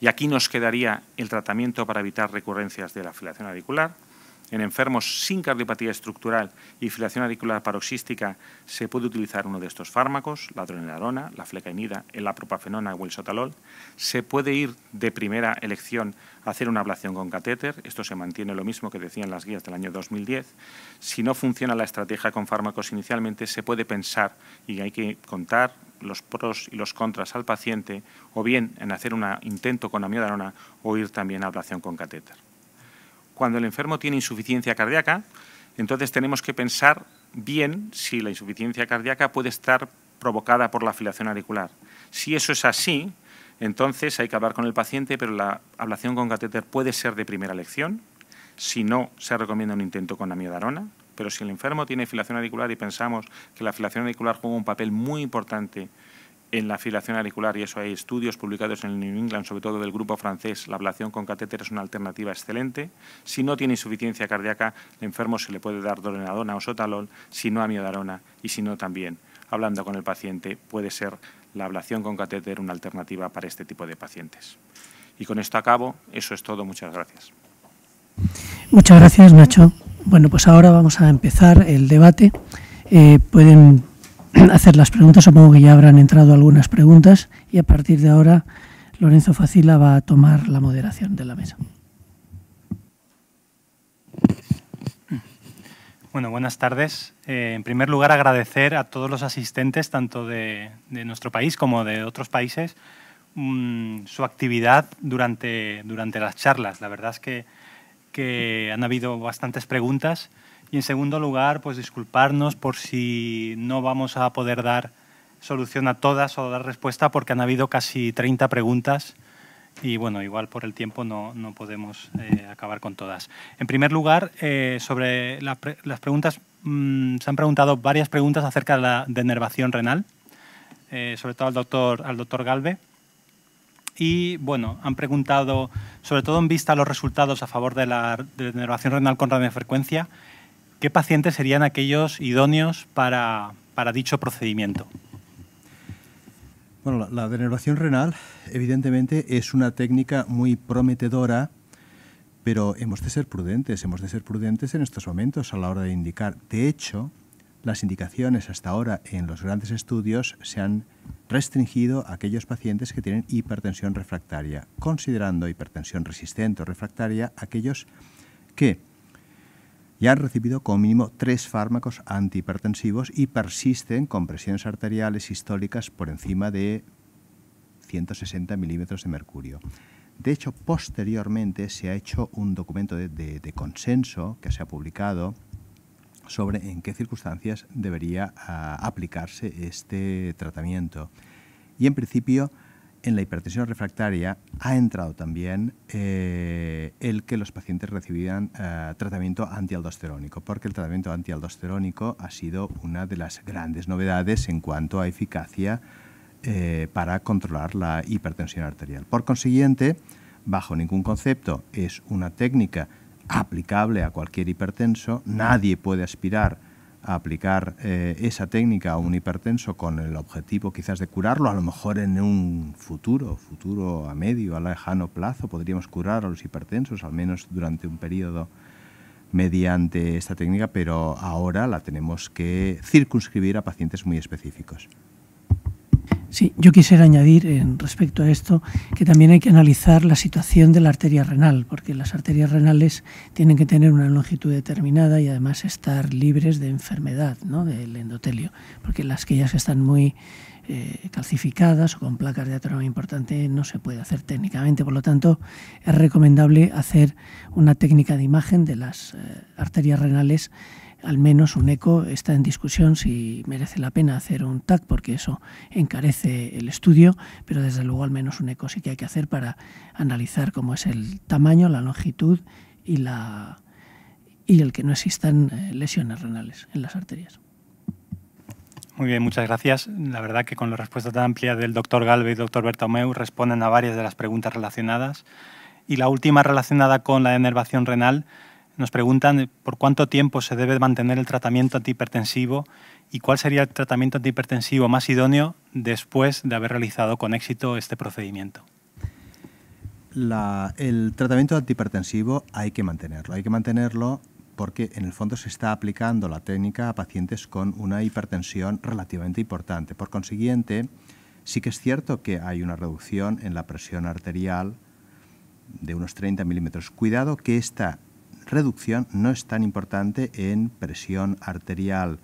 Y aquí nos quedaría el tratamiento para evitar recurrencias de la filación auricular. En enfermos sin cardiopatía estructural y filación auricular paroxística se puede utilizar uno de estos fármacos, la dronedarona, la flecainida, la propafenona o el sotalol. Se puede ir de primera elección a hacer una ablación con catéter. Esto se mantiene lo mismo que decían las guías del año 2010. Si no funciona la estrategia con fármacos inicialmente, se puede pensar, y hay que contar los pros y los contras al paciente, o bien en hacer un intento con amiodarona o ir también a ablación con catéter. cuando el enfermo tiene insuficiencia cardíaca, entonces tenemos que pensar bien si la insuficiencia cardíaca puede estar provocada por la filación auricular. Si eso es así, entonces hay que hablar con el paciente, pero la ablación con catéter puede ser de primera elección. Si no, se recomienda un intento con amiodarona. Pero si el enfermo tiene filación auricular y pensamos que la filación auricular juega un papel muy importante en la filación auricular, y eso hay estudios publicados en el New England, sobre todo del grupo francés, la ablación con catéter es una alternativa excelente. Si no tiene insuficiencia cardíaca, al enfermo se le puede dar dorenadona o sotalol, si no amiodarona, y si no también, hablando con el paciente, puede ser la ablación con catéter una alternativa para este tipo de pacientes. Y con esto acabo. Eso es todo. Muchas gracias. Muchas gracias, Nacho. Bueno, pues ahora vamos a empezar el debate. Pueden hacer las preguntas, supongo que ya habrán entrado algunas preguntas, y a partir de ahora Lorenzo Facila va a tomar la moderación de la mesa. Bueno, buenas tardes. En primer lugar, agradecer a todos los asistentes, tanto de nuestro país como de otros países, su actividad durante las charlas. La verdad es que han habido bastantes preguntas. Y en segundo lugar, pues disculparnos por si no vamos a poder dar solución a todas o dar respuesta, porque han habido casi 30 preguntas y bueno, igual por el tiempo no podemos acabar con todas. En primer lugar, sobre las preguntas, se han preguntado varias preguntas acerca de la denervación renal, sobre todo al doctor Galve. Y bueno, han preguntado, sobre todo en vista a los resultados a favor de la denervación renal con radiofrecuencia, ¿qué pacientes serían aquellos idóneos para dicho procedimiento? Bueno, la denervación renal evidentemente es una técnica muy prometedora, pero hemos de ser prudentes en estos momentos a la hora de indicar. De hecho, las indicaciones hasta ahora en los grandes estudios se han restringido a aquellos pacientes que tienen hipertensión refractaria, considerando hipertensión resistente o refractaria aquellos que ya han recibido como mínimo 3 fármacos antihipertensivos y persisten con presiones arteriales sistólicas por encima de 160 milímetros de mercurio. De hecho, posteriormente se ha hecho un documento de consenso que se ha publicado sobre en qué circunstancias debería aplicarse este tratamiento. Y en principio, en la hipertensión refractaria ha entrado también el que los pacientes recibían tratamiento antialdosterónico, porque el tratamiento antialdosterónico ha sido una de las grandes novedades en cuanto a eficacia para controlar la hipertensión arterial. Por consiguiente, bajo ningún concepto es una técnica aplicable a cualquier hipertenso. Nadie puede aspirar a aplicar esa técnica a un hipertenso con el objetivo quizás de curarlo. A lo mejor en un futuro a medio, a lejano plazo, podríamos curar a los hipertensos, al menos durante un periodo mediante esta técnica, pero ahora la tenemos que circunscribir a pacientes muy específicos. Sí, yo quisiera añadir respecto a esto que también hay que analizar la situación de la arteria renal, porque las arterias renales tienen que tener una longitud determinada y además estar libres de enfermedad, ¿no?, del endotelio, porque las que ya están muy calcificadas o con placas de ateroma importante no se puede hacer técnicamente. Por lo tanto, es recomendable hacer una técnica de imagen de las arterias renales. Al menos un eco. Está en discusión si merece la pena hacer un TAC, porque eso encarece el estudio, pero desde luego al menos un eco sí que hay que hacer para analizar cómo es el tamaño, la longitud y el que no existan lesiones renales en las arterias. Muy bien, muchas gracias. La verdad que con la respuesta tan amplia del doctor Galve y del doctor Bertomeu responden a varias de las preguntas relacionadas. Y la última, relacionada con la denervación renal, nos preguntan por cuánto tiempo se debe mantener el tratamiento antihipertensivo y cuál sería el tratamiento antihipertensivo más idóneo después de haber realizado con éxito este procedimiento. El tratamiento antihipertensivo hay que mantenerlo porque en el fondo se está aplicando la técnica a pacientes con una hipertensión relativamente importante. Por consiguiente, sí que es cierto que hay una reducción en la presión arterial de unos 30 milímetros. Cuidado que esta reducción no es tan importante en presión arterial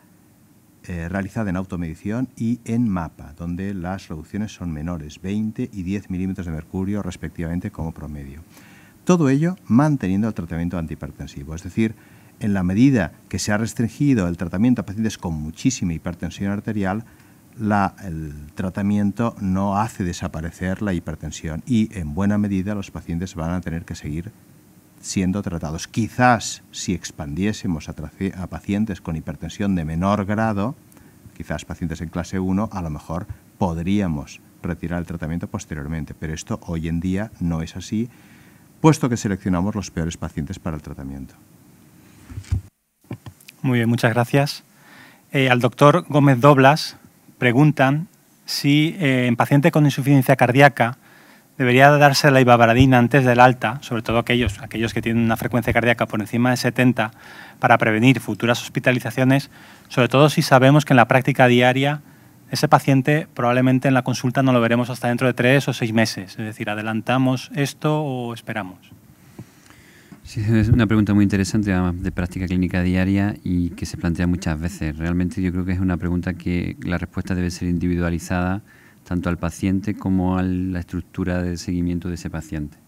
realizada en automedición y en mapa, donde las reducciones son menores, 20 y 10 milímetros de mercurio respectivamente como promedio. Todo ello manteniendo el tratamiento antihipertensivo. Es decir, en la medida que se ha restringido el tratamiento a pacientes con muchísima hipertensión arterial, el tratamiento no hace desaparecer la hipertensión y en buena medida los pacientes van a tener que seguir siendo tratados. Quizás si expandiésemos a pacientes con hipertensión de menor grado, quizás pacientes en clase 1, a lo mejor podríamos retirar el tratamiento posteriormente, pero esto hoy en día no es así, puesto que seleccionamos los peores pacientes para el tratamiento. Muy bien, muchas gracias. Al doctor Gómez Doblas preguntan si en paciente con insuficiencia cardíaca debería darse la ivabradina antes del alta, sobre todo aquellos que tienen una frecuencia cardíaca por encima de 70, para prevenir futuras hospitalizaciones, sobre todo si sabemos que en la práctica diaria ese paciente probablemente en la consulta no lo veremos hasta dentro de 3 o 6 meses. Es decir, ¿adelantamos esto o esperamos? Sí, es una pregunta muy interesante, además de práctica clínica diaria y que se plantea muchas veces. Realmente yo creo que es una pregunta que la respuesta debe ser individualizada tanto al paciente como a la estructura de seguimiento de ese paciente.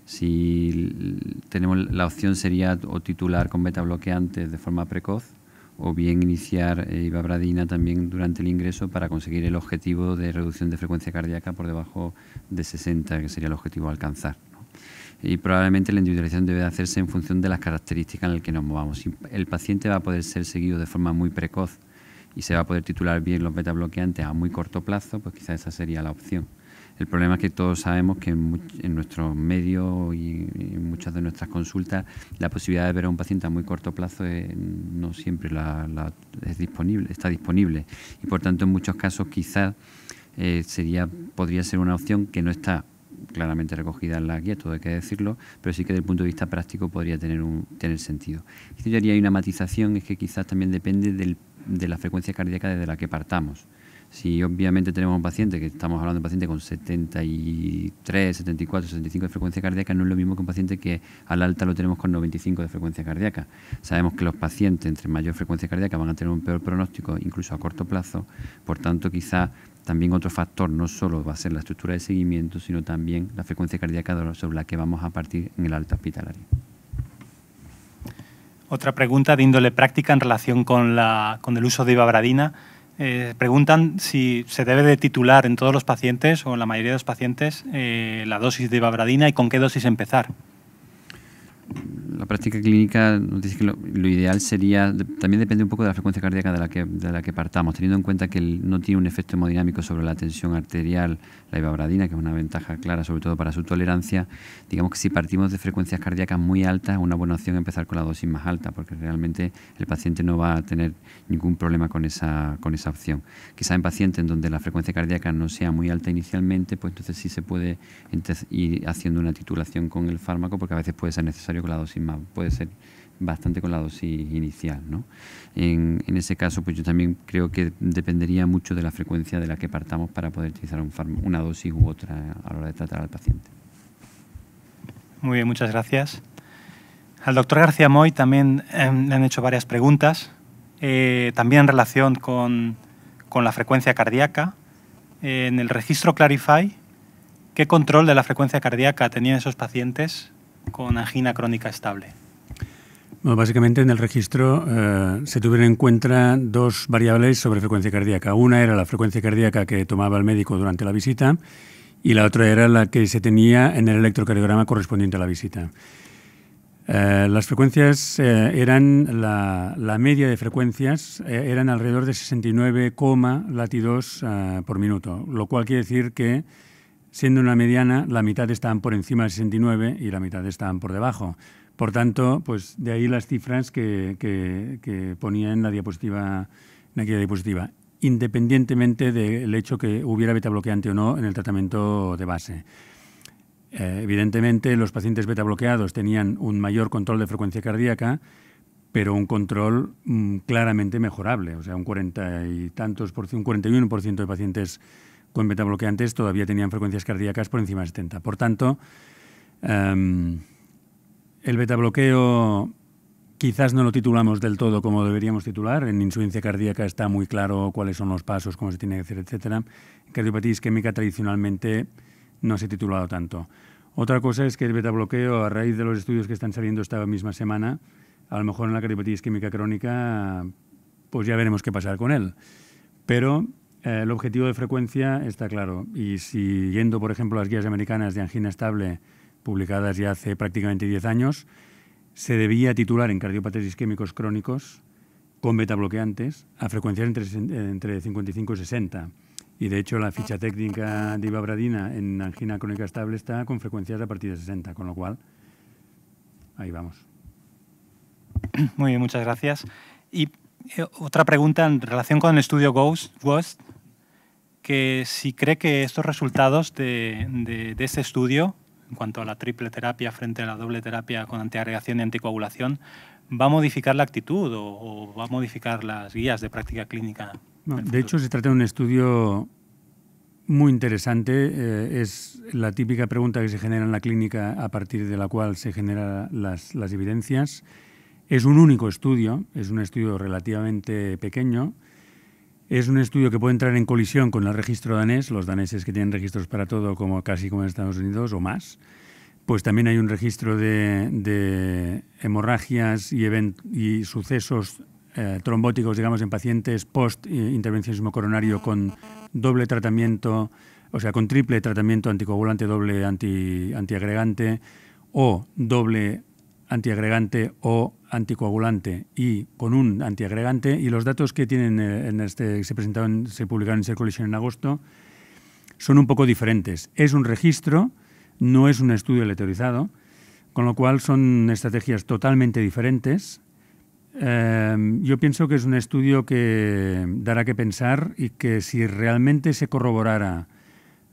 Si tenemos la opción sería o titular con beta bloqueantes de forma precoz o bien iniciar ivabradina también durante el ingreso para conseguir el objetivo de reducción de frecuencia cardíaca por debajo de 60, que sería el objetivo a alcanzar. Y probablemente la individualización debe hacerse en función de las características en las que nos movamos. Si el paciente va a poder ser seguido de forma muy precoz y se va a poder titular bien los beta bloqueantes a muy corto plazo, pues quizás esa sería la opción. El problema es que todos sabemos que en nuestros medios y en muchas de nuestras consultas la posibilidad de ver a un paciente a muy corto plazo no siempre está disponible y por tanto en muchos casos quizás podría ser una opción que no está claramente recogida en la guía, todo hay que decirlo, pero sí que desde el punto de vista práctico podría tener sentido. Y yo haría una matización, es que quizás también depende de la frecuencia cardíaca desde la que partamos. Si obviamente tenemos un paciente, que estamos hablando de un paciente con 73, 74, 75 de frecuencia cardíaca, no es lo mismo que un paciente que al alta lo tenemos con 95 de frecuencia cardíaca. Sabemos que los pacientes entre mayor frecuencia cardíaca van a tener un peor pronóstico, incluso a corto plazo, por tanto quizá también otro factor no solo va a ser la estructura de seguimiento, sino también la frecuencia cardíaca sobre la que vamos a partir en el alta hospitalaria. Otra pregunta de índole práctica en relación con el uso de ivabradina. Preguntan si se debe de titular en todos los pacientes o en la mayoría de los pacientes la dosis de ivabradina y con qué dosis empezar. La práctica clínica nos dice que lo ideal sería, también depende un poco de la frecuencia cardíaca de la que partamos, teniendo en cuenta que no tiene un efecto hemodinámico sobre la tensión arterial, la ivabradina, que es una ventaja clara sobre todo para su tolerancia. Digamos que si partimos de frecuencias cardíacas muy altas, es una buena opción empezar con la dosis más alta, porque realmente el paciente no va a tener ningún problema con esa opción. Quizá en pacientes en donde la frecuencia cardíaca no sea muy alta inicialmente, pues entonces sí se puede ir haciendo una titulación con el fármaco, porque a veces puede ser necesario con la dosis más, puede ser bastante con la dosis inicial, ¿no? En ese caso, pues yo también creo que dependería mucho de la frecuencia de la que partamos para poder utilizar una dosis u otra a la hora de tratar al paciente. Muy bien, muchas gracias. Al doctor García Moy también le han hecho varias preguntas, también en relación con la frecuencia cardíaca. En el registro Clarify, ¿qué control de la frecuencia cardíaca tenían esos pacientes con angina crónica estable? Bueno, básicamente en el registro se tuvieron en cuenta dos variables sobre frecuencia cardíaca. Una era la frecuencia cardíaca que tomaba el médico durante la visita y la otra era la que se tenía en el electrocardiograma correspondiente a la visita. Las frecuencias eran, la media de frecuencias eran alrededor de 69, latidos por minuto, lo cual quiere decir que, siendo una mediana, la mitad estaban por encima de 69 y la mitad estaban por debajo. Por tanto, pues de ahí las cifras que ponía en la diapositiva, en aquella diapositiva, independientemente del hecho que hubiera beta bloqueante o no en el tratamiento de base. Evidentemente, los pacientes beta bloqueados tenían un mayor control de frecuencia cardíaca, pero un control claramente mejorable. O sea, un 41% de pacientes con beta bloqueantes todavía tenían frecuencias cardíacas por encima de 70. Por tanto, el beta bloqueo quizás no lo titulamos del todo como deberíamos titular. En insuficiencia cardíaca está muy claro cuáles son los pasos, cómo se tiene que hacer, etcétera. En cardiopatía isquémica tradicionalmente no se ha titulado tanto. Otra cosa es que el betabloqueo, a raíz de los estudios que están saliendo esta misma semana, a lo mejor en la cardiopatía isquémica crónica, pues ya veremos qué pasar con él. Pero el objetivo de frecuencia está claro. Y si yendo, por ejemplo, a las guías americanas de angina estable, publicadas ya hace prácticamente 10 años, se debía titular en cardiópatas isquémicos crónicos con betabloqueantes a frecuencias entre 55 y 60. Y de hecho la ficha técnica de ivabradina en angina crónica estable está con frecuencias a partir de 60, con lo cual ahí vamos. Muy bien, muchas gracias. Y otra pregunta en relación con el estudio GHOST, que si cree que estos resultados de este estudio, en cuanto a la triple terapia frente a la doble terapia con antiagregación y anticoagulación, ¿va a modificar la actitud o va a modificar las guías de práctica clínica? No, de hecho, se trata de un estudio muy interesante. Es la típica pregunta que se genera en la clínica a partir de la cual se generan las evidencias. Es un único estudio, es un estudio relativamente pequeño. Es un estudio que puede entrar en colisión con el registro danés, los daneses que tienen registros para todo, casi como en Estados Unidos o más. Pues también hay un registro de hemorragias y sucesos trombóticos, digamos, en pacientes post-intervencionismo coronario con doble tratamiento, o sea, con triple tratamiento anticoagulante, doble antiagregante o doble antiagregante o anticoagulante y con un antiagregante, y los datos que tienen se publicaron en Circulation en agosto son un poco diferentes. Es un registro, no es un estudio aleatorizado, con lo cual son estrategias totalmente diferentes. Yo pienso que es un estudio que dará que pensar y que si realmente se corroborara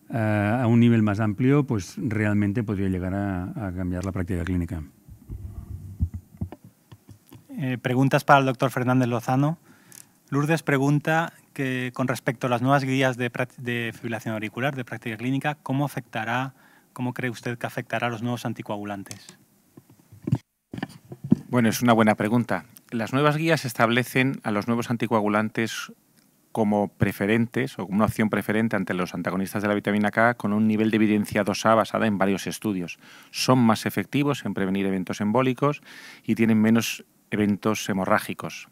a un nivel más amplio, pues realmente podría llegar a cambiar la práctica clínica. Preguntas para el doctor Fernández Lozano. Lourdes pregunta que con respecto a las nuevas guías de fibrilación auricular de práctica clínica, ¿cómo cree usted que afectará a los nuevos anticoagulantes? Bueno, es una buena pregunta. Las nuevas guías establecen a los nuevos anticoagulantes como preferentes o como una opción preferente ante los antagonistas de la vitamina K con un nivel de evidencia 2A basada en varios estudios. Son más efectivos en prevenir eventos embólicos y tienen menos eventos hemorrágicos.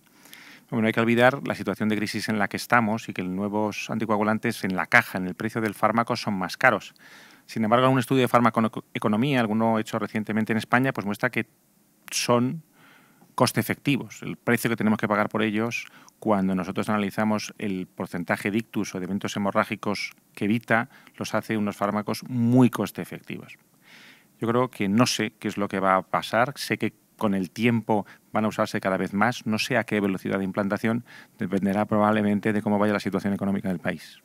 Bueno, no hay que olvidar la situación de crisis en la que estamos y que los nuevos anticoagulantes en la caja, en el precio del fármaco, son más caros. Sin embargo, un estudio de farmacoeconomía, alguno hecho recientemente en España, pues muestra que son coste efectivos. El precio que tenemos que pagar por ellos, cuando nosotros analizamos el porcentaje de ictus o de eventos hemorrágicos que evita, los hace unos fármacos muy coste efectivos. Yo creo que no sé qué es lo que va a pasar. Sé que con el tiempo van a usarse cada vez más. No sé a qué velocidad de implantación. Dependerá probablemente de cómo vaya la situación económica del país.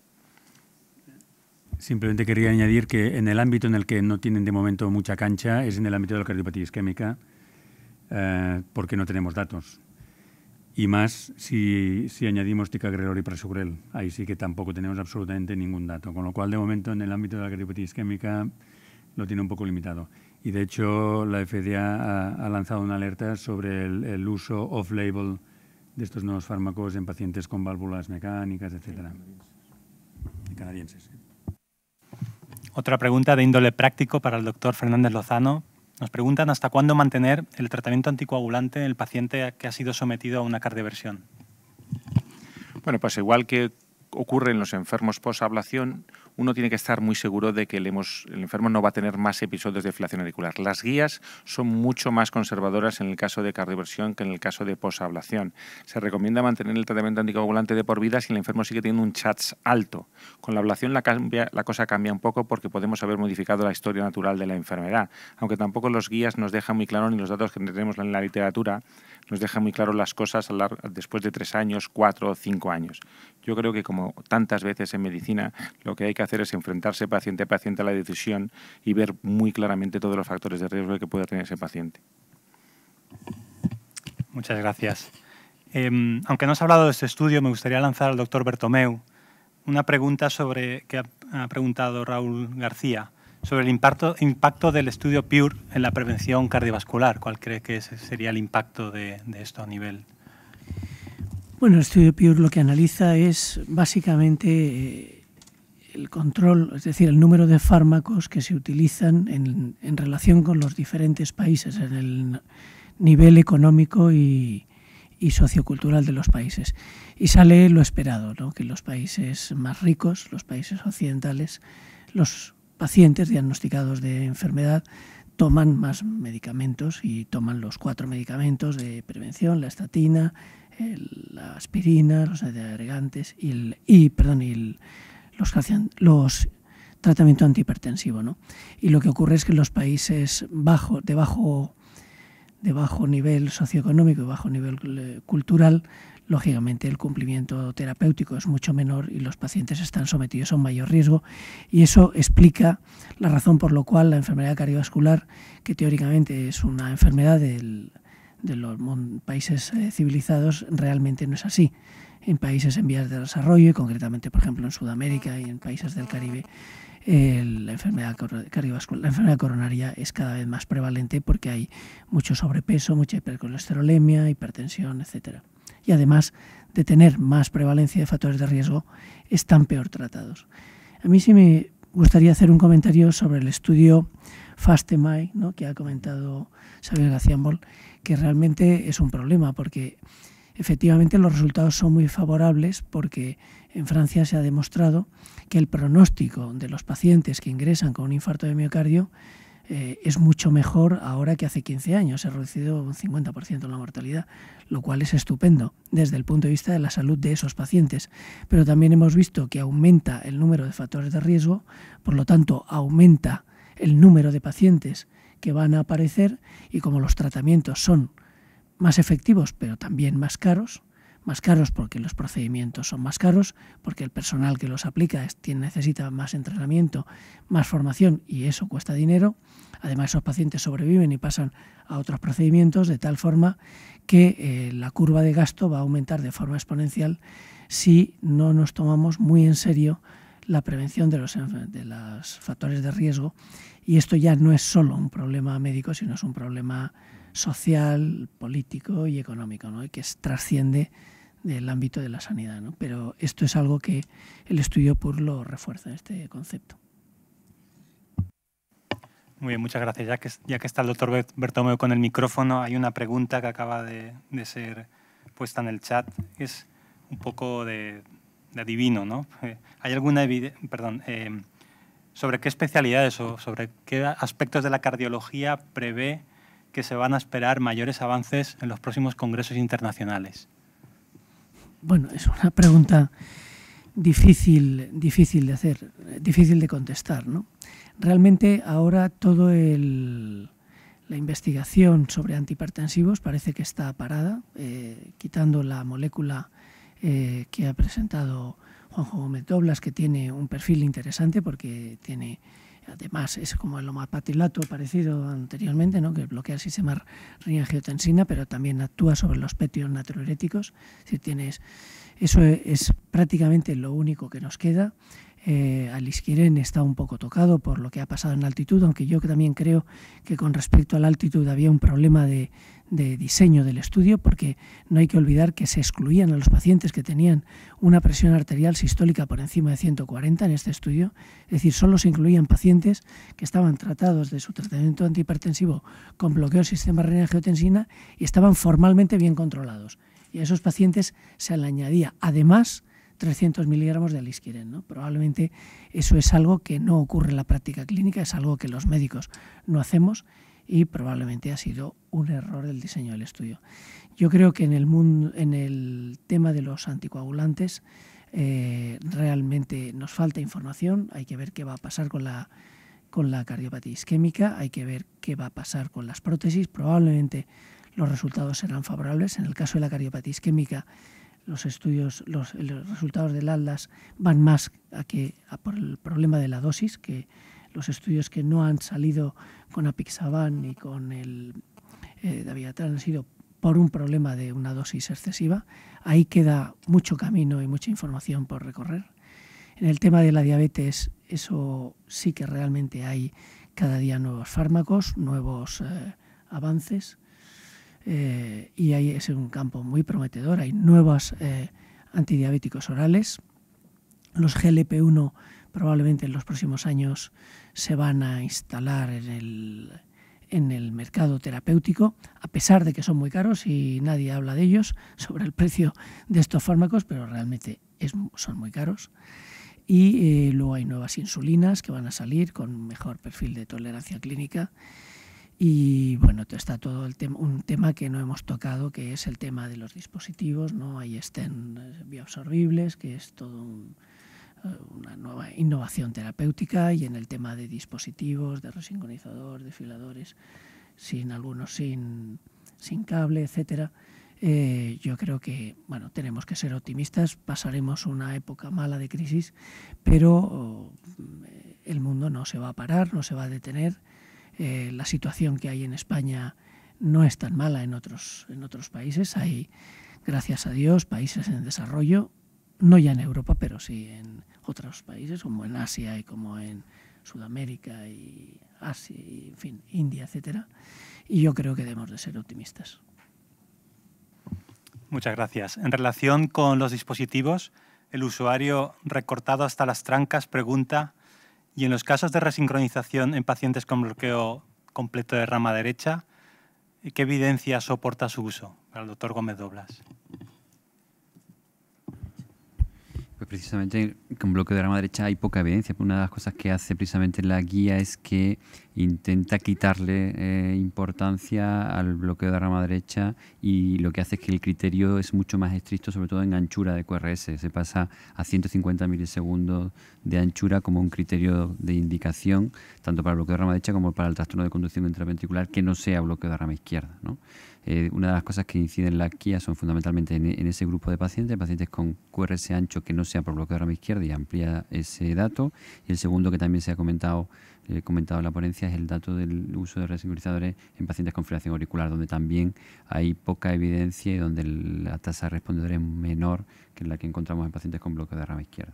Simplemente quería añadir que en el ámbito en el que no tienen de momento mucha cancha es en el ámbito de la cardiopatía isquémica, porque no tenemos datos. Y más si añadimos ticagrelor y prasugrel. Ahí sí que tampoco tenemos absolutamente ningún dato. Con lo cual, de momento, en el ámbito de la cardiopatía isquémica lo tiene un poco limitado. Y, de hecho, la FDA ha lanzado una alerta sobre el uso off-label de estos nuevos fármacos en pacientes con válvulas mecánicas, etcétera. Canadienses. Otra pregunta de índole práctico para el doctor Fernández Lozano. Nos preguntan hasta cuándo mantener el tratamiento anticoagulante en el paciente que ha sido sometido a una cardioversión. Bueno, pues igual que ocurre en los enfermos post-ablación, uno tiene que estar muy seguro de que el enfermo no va a tener más episodios de fibrilación auricular. Las guías son mucho más conservadoras en el caso de cardioversión que en el caso de post-ablación. Se recomienda mantener el tratamiento anticoagulante de por vida si el enfermo sigue teniendo un CHADS alto. Con la ablación la cosa cambia un poco porque podemos haber modificado la historia natural de la enfermedad, aunque tampoco los guías nos dejan muy claro, ni los datos que tenemos en la literatura, nos dejan muy claro las cosas después de 3 años, 4 o 5 años. Yo creo que, como tantas veces en medicina, lo que hay que hacer es enfrentarse paciente a paciente a la decisión y ver muy claramente todos los factores de riesgo que pueda tener ese paciente. Muchas gracias. Aunque no has hablado de este estudio, me gustaría lanzar al doctor Bertomeu una pregunta que ha preguntado Raúl García sobre el impacto del estudio PURE en la prevención cardiovascular. ¿Cuál cree que sería el impacto de esto a nivel? Bueno, el estudio PURE lo que analiza es básicamente el control, es decir, el número de fármacos que se utilizan en relación con los diferentes países, en el nivel económico y sociocultural de los países. Y sale lo esperado, ¿no? Que los países más ricos, los países occidentales, los pacientes diagnosticados de enfermedad toman más medicamentos y toman los 4 medicamentos de prevención, la estatina, la aspirina, los antiagregantes los tratamientos antihipertensivos, ¿no? Y lo que ocurre es que los países de bajo nivel socioeconómico y bajo nivel cultural, lógicamente el cumplimiento terapéutico es mucho menor y los pacientes están sometidos a un mayor riesgo, y eso explica la razón por la cual la enfermedad cardiovascular, que teóricamente es una enfermedad de los países civilizados, realmente no es así. En países en vías de desarrollo, y concretamente, por ejemplo, en Sudamérica y en países del Caribe, la enfermedad cardiovascular, la enfermedad coronaria es cada vez más prevalente porque hay mucho sobrepeso, mucha hipercolesterolemia, hipertensión, etcétera. Y además de tener más prevalencia de factores de riesgo, están peor tratados. A mí sí me gustaría hacer un comentario sobre el estudio FAST-MI, ¿no?, que ha comentado Xavier García-Moll, que realmente es un problema porque efectivamente los resultados son muy favorables, porque en Francia se ha demostrado que el pronóstico de los pacientes que ingresan con un infarto de miocardio es mucho mejor ahora que hace 15 años. Se ha reducido un 50% la mortalidad, lo cual es estupendo desde el punto de vista de la salud de esos pacientes. Pero también hemos visto que aumenta el número de factores de riesgo, por lo tanto aumenta el número de pacientes que van a aparecer, y como los tratamientos son más efectivos pero también más caros porque los procedimientos son más caros, porque el personal que los aplica necesita más entrenamiento, más formación, y eso cuesta dinero. Además, esos pacientes sobreviven y pasan a otros procedimientos, de tal forma que la curva de gasto va a aumentar de forma exponencial si no nos tomamos muy en serio la prevención de los factores de riesgo. Y esto ya no es solo un problema médico, sino es un problema social, político y económico, ¿no?, y que trasciende del ámbito de la sanidad, ¿no? Pero esto es algo que el estudio PUR lo refuerza, este concepto. Muy bien, muchas gracias. Ya que está el doctor Bertomeu con el micrófono, hay una pregunta que acaba de ser puesta en el chat. Es un poco de adivino, ¿no? ¿Hay alguna sobre qué especialidades o sobre qué aspectos de la cardiología prevé que se van a esperar mayores avances en los próximos congresos internacionales? Bueno, es una pregunta difícil de hacer, difícil de contestar, ¿no? Realmente ahora toda la investigación sobre antihipertensivos parece que está parada, quitando la molécula que ha presentado Juanjo Gómez Doblas, que tiene un perfil interesante porque tiene, además, es como el omapatilato parecido anteriormente, ¿no?, que bloquea el sistema renina-angiotensina, pero también actúa sobre los péptidos natriuréticos. Es decir, eso es prácticamente lo único que nos queda. Alisquiren está un poco tocado por lo que ha pasado en la altitud, aunque yo también creo que con respecto a la altitud había un problema de diseño del estudio, porque no hay que olvidar que se excluían a los pacientes que tenían una presión arterial sistólica por encima de 140 en este estudio. Es decir, solo se incluían pacientes que estaban tratados de su tratamiento antihipertensivo con bloqueo del sistema renina-angiotensina y estaban formalmente bien controlados. Y a esos pacientes se le añadía además 300 miligramos de alisquiren, ¿no? Probablemente eso es algo que no ocurre en la práctica clínica, es algo que los médicos no hacemos, y probablemente ha sido un error del diseño del estudio. Yo creo que en el tema de los anticoagulantes realmente nos falta información. Hay que ver qué va a pasar con la cardiopatía isquémica, hay que ver qué va a pasar con las prótesis. Probablemente los resultados serán favorables. En el caso de la cardiopatía isquémica, los resultados del ATLAS van más por el problema de la dosis, que los estudios que no han salido con apixaban ni con el dabigatran han sido por un problema de una dosis excesiva. Ahí queda mucho camino y mucha información por recorrer. En el tema de la diabetes, eso sí que realmente hay cada día nuevos fármacos, nuevos avances, y ahí es un campo muy prometedor. Hay nuevos antidiabéticos orales. Los GLP-1 probablemente en los próximos años se van a instalar en el mercado terapéutico, a pesar de que son muy caros y nadie habla de ellos, sobre el precio de estos fármacos, pero realmente son muy caros. Y luego hay nuevas insulinas que van a salir con mejor perfil de tolerancia clínica. Y bueno, está todo un tema que no hemos tocado, que es el tema de los dispositivos, ¿no? Hay stent bioabsorbibles, que es todo una nueva innovación terapéutica, y en el tema de dispositivos, de resincronizador, de filadores, algunos sin cable, etcétera. Yo creo que tenemos que ser optimistas. Pasaremos una época mala de crisis, pero el mundo no se va a parar, no se va a detener. La situación que hay en España no es tan mala en otros países. Hay, gracias a Dios, países en desarrollo, no ya en Europa, pero sí en otros países, como en Asia y como en Sudamérica y Asia, y, en fin, India, etcétera. Y yo creo que debemos de ser optimistas. Muchas gracias. En relación con los dispositivos, el usuario recortado hasta las trancas pregunta: ¿y en los casos de resincronización en pacientes con bloqueo completo de rama derecha, qué evidencia soporta su uso? Para el doctor Gómez Doblas. Pues precisamente con bloqueo de rama derecha hay poca evidencia. Una de las cosas que hace precisamente la guía es que intenta quitarle importancia al bloqueo de rama derecha, y lo que hace es que el criterio es mucho más estricto, sobre todo en anchura de QRS. Se pasa a 150 milisegundos de anchura como un criterio de indicación, tanto para el bloqueo de rama derecha como para el trastorno de conducción intraventricular que no sea bloqueo de rama izquierda, ¿no? Una de las cosas que inciden en la guía son fundamentalmente en ese grupo de pacientes con QRS ancho que no sea por bloqueo de rama izquierda, y amplía ese dato. Y el segundo, que también se ha comentado en la ponencia, es el dato del uso de resincronizadores en pacientes con fibrilación auricular, donde también hay poca evidencia y donde la tasa de respondedores es menor que la que encontramos en pacientes con bloqueo de rama izquierda.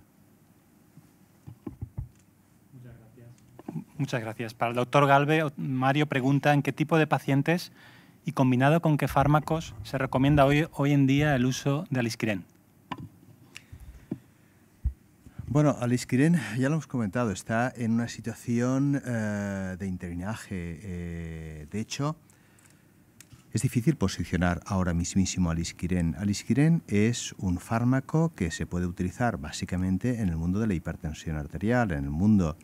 Muchas gracias. Para el doctor Galve, Mario pregunta: ¿en qué tipo de pacientes y combinado con qué fármacos se recomienda hoy en día el uso de Alisquiren? Bueno, Alisquiren, ya lo hemos comentado, está en una situación de interinaje. De hecho, es difícil posicionar ahora mismísimo Alisquiren. Alisquiren es un fármaco que se puede utilizar básicamente en el mundo de la hipertensión arterial, en el mundo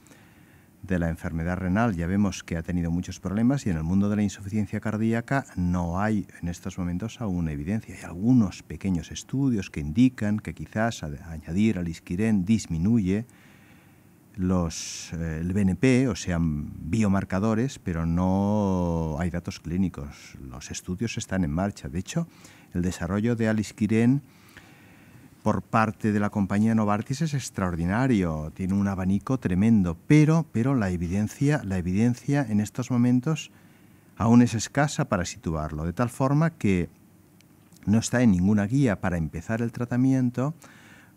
de la enfermedad renal ya vemos que ha tenido muchos problemas, y en el mundo de la insuficiencia cardíaca no hay en estos momentos aún evidencia. Hay algunos pequeños estudios que indican que quizás añadir Alisquiren disminuye el BNP, o sea, biomarcadores, pero no hay datos clínicos. Los estudios están en marcha. De hecho, el desarrollo de Alisquiren por parte de la compañía Novartis es extraordinario, tiene un abanico tremendo, pero la evidencia en estos momentos aún es escasa para situarlo, de tal forma que no está en ninguna guía para empezar el tratamiento,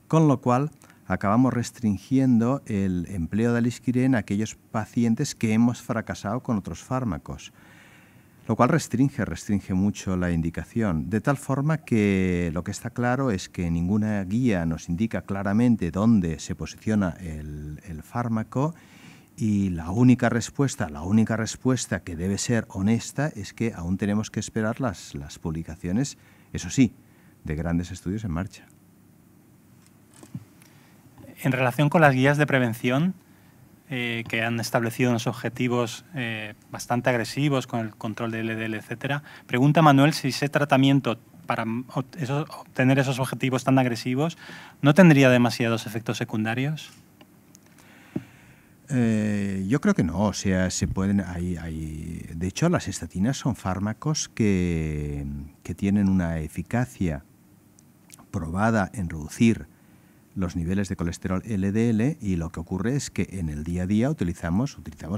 con lo cual acabamos restringiendo el empleo de Alisquiren a aquellos pacientes que hemos fracasado con otros fármacos, lo cual restringe mucho la indicación, de tal forma que lo que está claro es que ninguna guía nos indica claramente dónde se posiciona el fármaco, y la única respuesta que debe ser honesta es que aún tenemos que esperar las publicaciones, eso sí, de grandes estudios en marcha. En relación con las guías de prevención, que han establecido unos objetivos bastante agresivos con el control de LDL, etcétera. Pregunta Manuel si ese tratamiento para obtener esos objetivos tan agresivos no tendría demasiados efectos secundarios. Yo creo que no, o sea, se pueden. De hecho, las estatinas son fármacos que tienen una eficacia probada en reducir los niveles de colesterol LDL, y lo que ocurre es que en el día a día utilizamos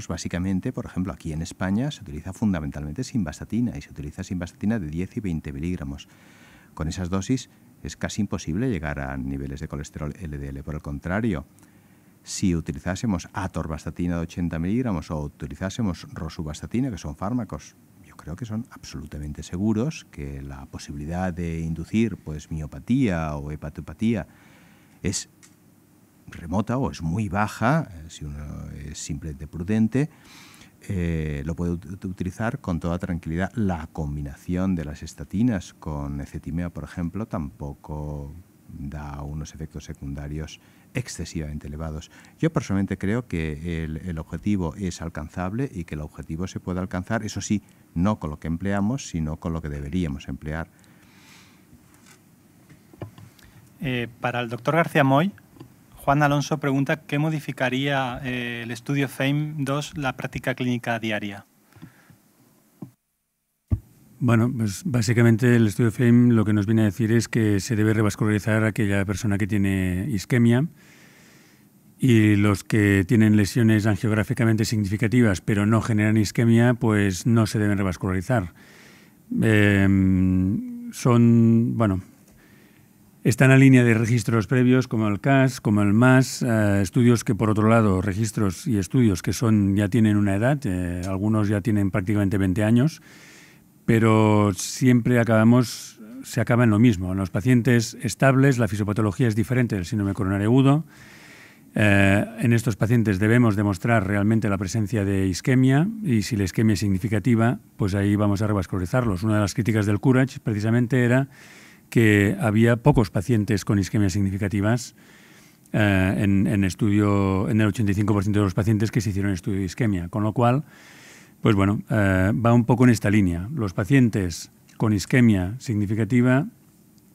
básicamente, por ejemplo, aquí en España se utiliza fundamentalmente simvastatina, y se utiliza simvastatina de 10 y 20 miligramos. Con esas dosis es casi imposible llegar a niveles de colesterol LDL. Por el contrario, si utilizásemos atorvastatina de 80 miligramos o utilizásemos rosuvastatina, que son fármacos, yo creo que son absolutamente seguros, que la posibilidad de inducir miopatía o hepatopatía es remota o es muy baja, si uno es simplemente prudente, lo puede utilizar con toda tranquilidad. La combinación de las estatinas con ezetimibe, por ejemplo, tampoco da unos efectos secundarios excesivamente elevados. Yo personalmente creo que el objetivo es alcanzable y que el objetivo se puede alcanzar, eso sí, no con lo que empleamos, sino con lo que deberíamos emplear. Para el doctor García Moy, Juan Alonso pregunta ¿qué modificaría el estudio FAME-2 la práctica clínica diaria? Bueno, pues básicamente el estudio FAME lo que nos viene a decir es que se debe revascularizar a aquella persona que tiene isquemia, y los que tienen lesiones angiográficamente significativas pero no generan isquemia, pues no se deben revascularizar. Están en línea de registros previos como el CAS, como el MAS, estudios que por otro lado, registros y estudios que ya tienen una edad, algunos ya tienen prácticamente 20 años, pero siempre se acaba en lo mismo. En los pacientes estables la fisiopatología es diferente del síndrome coronario agudo. En estos pacientes debemos demostrar realmente la presencia de isquemia, y si la isquemia es significativa, pues ahí vamos a revascularizarlos. Una de las críticas del Courage precisamente era que había pocos pacientes con isquemias significativas en el 85% de los pacientes que se hicieron estudio de isquemia, con lo cual, pues bueno, va un poco en esta línea. Los pacientes con isquemia significativa,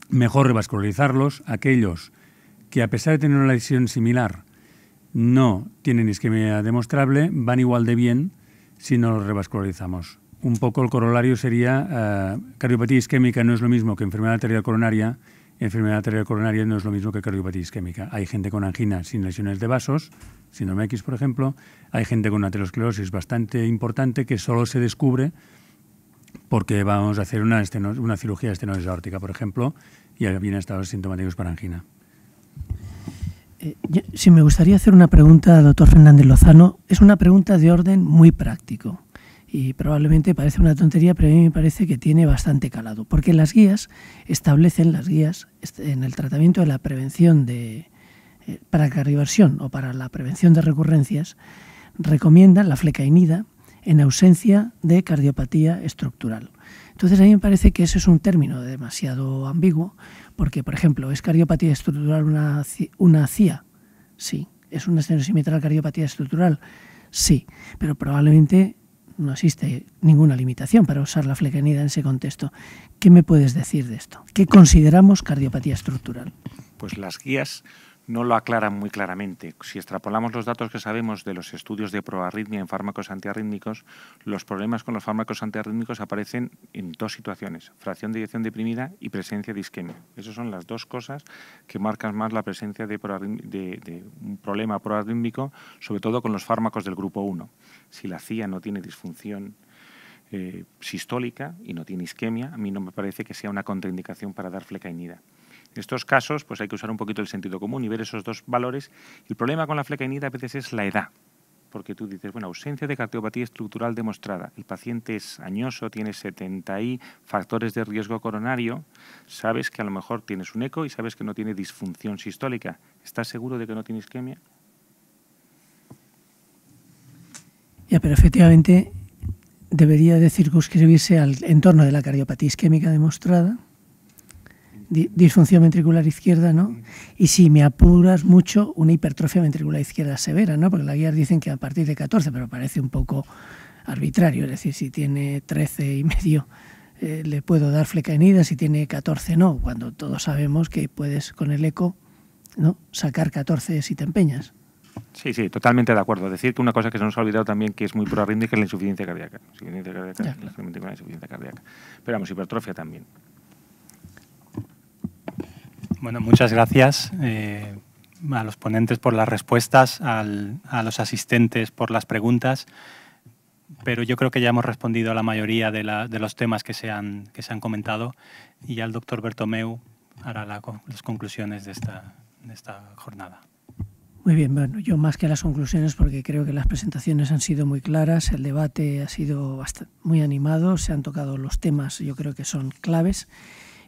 mejor revascularizarlos. Aquellos que a pesar de tener una lesión similar no tienen isquemia demostrable, van igual de bien si no los revascularizamos. Un poco el corolario sería cardiopatía isquémica no es lo mismo que enfermedad arterial coronaria, enfermedad arterial coronaria no es lo mismo que cardiopatía isquémica. Hay gente con angina sin lesiones de vasos, síndrome X, por ejemplo. Hay gente con una aterosclerosis bastante importante que solo se descubre porque vamos a hacer una cirugía de estenosis aórtica, por ejemplo, y vienen estados sintomáticos para angina. Sí, me gustaría hacer una pregunta al doctor Fernández Lozano. Es una pregunta de orden muy práctico y probablemente parece una tontería, pero a mí me parece que tiene bastante calado, porque las guías establecen en el tratamiento de la prevención para cardioversión o para la prevención de recurrencias, recomiendan la flecainida en ausencia de cardiopatía estructural. Entonces a mí me parece que ese es un término demasiado ambiguo, porque, por ejemplo, ¿es cardiopatía estructural una CIA? Sí. ¿Es una estenosis mitral cardiopatía estructural? Sí. Pero probablemente no existe ninguna limitación para usar la flecainida en ese contexto. ¿Qué me puedes decir de esto? ¿Qué consideramos cardiopatía estructural? Pues las guías no lo aclaran muy claramente. Si extrapolamos los datos que sabemos de los estudios de proarritmia en fármacos antiarrítmicos, los problemas con los fármacos antiarrítmicos aparecen en dos situaciones: fracción de eyección deprimida y presencia de isquemia. Esas son las dos cosas que marcan más la presencia de un problema proarrítmico, sobre todo con los fármacos del grupo 1. Si la CIA no tiene disfunción sistólica y no tiene isquemia, a mí no me parece que sea una contraindicación para dar flecainida. En estos casos, pues hay que usar un poquito el sentido común y ver esos dos valores. El problema con la flecainida a veces es la edad, porque tú dices, bueno, ausencia de cardiopatía estructural demostrada. El paciente es añoso, tiene 70 y factores de riesgo coronario, sabes que a lo mejor tienes un eco y sabes que no tiene disfunción sistólica. ¿Estás seguro de que no tiene isquemia? Ya, pero efectivamente debería de circunscribirse al entorno de la cardiopatía isquémica demostrada, disfunción ventricular izquierda, ¿no? Y si me apuras mucho, una hipertrofia ventricular izquierda severa, ¿no? Porque las guías dicen que a partir de 14, pero parece un poco arbitrario. Es decir, si tiene 13,5 le puedo dar flecainida, si tiene 14 no, cuando todos sabemos que puedes con el eco, ¿no?, sacar 14 si te empeñas. Sí, sí, totalmente de acuerdo. Decir que una cosa que se nos ha olvidado también que es muy proarrítmica es la insuficiencia cardíaca. Insuficiencia cardíaca. Pero vamos, hipertrofia también. Bueno, muchas gracias a los ponentes por las respuestas, a los asistentes por las preguntas, pero yo creo que ya hemos respondido a la mayoría de los temas que se han comentado, y ya el doctor Bertomeu hará las conclusiones de esta jornada. Muy bien, bueno, yo más que las conclusiones, porque creo que las presentaciones han sido muy claras, el debate ha sido muy animado, se han tocado los temas, yo creo que son claves.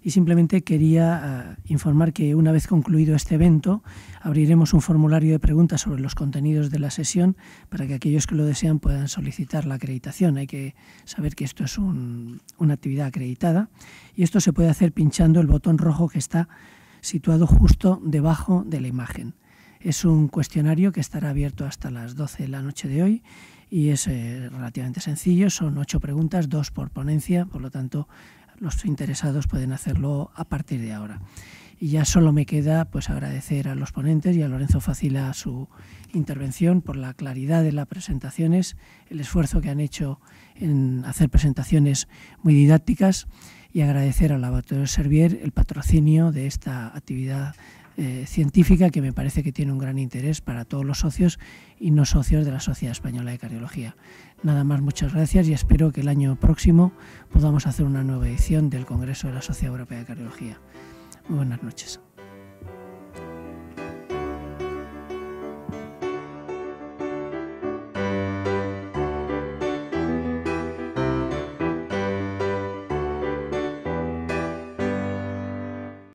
Y simplemente quería informar que una vez concluido este evento abriremos un formulario de preguntas sobre los contenidos de la sesión para que aquellos que lo desean puedan solicitar la acreditación. Hay que saber que esto es una actividad acreditada y esto se puede hacer pinchando el botón rojo que está situado justo debajo de la imagen. Es un cuestionario que estará abierto hasta las 12 de la noche de hoy y es relativamente sencillo. Son 8 preguntas, 2 por ponencia, por lo tanto los interesados pueden hacerlo a partir de ahora. Y ya solo me queda pues agradecer a los ponentes y a Lorenzo Facila su intervención por la claridad de las presentaciones, el esfuerzo que han hecho en hacer presentaciones muy didácticas y agradecer al Laboratorio Servier el patrocinio de esta actividad científica que me parece que tiene un gran interés para todos los socios y no socios de la Sociedad Española de Cardiología. Nada más, muchas gracias y espero que el año próximo podamos hacer una nueva edición del Congreso de la Sociedad Europea de Cardiología. Muy buenas noches.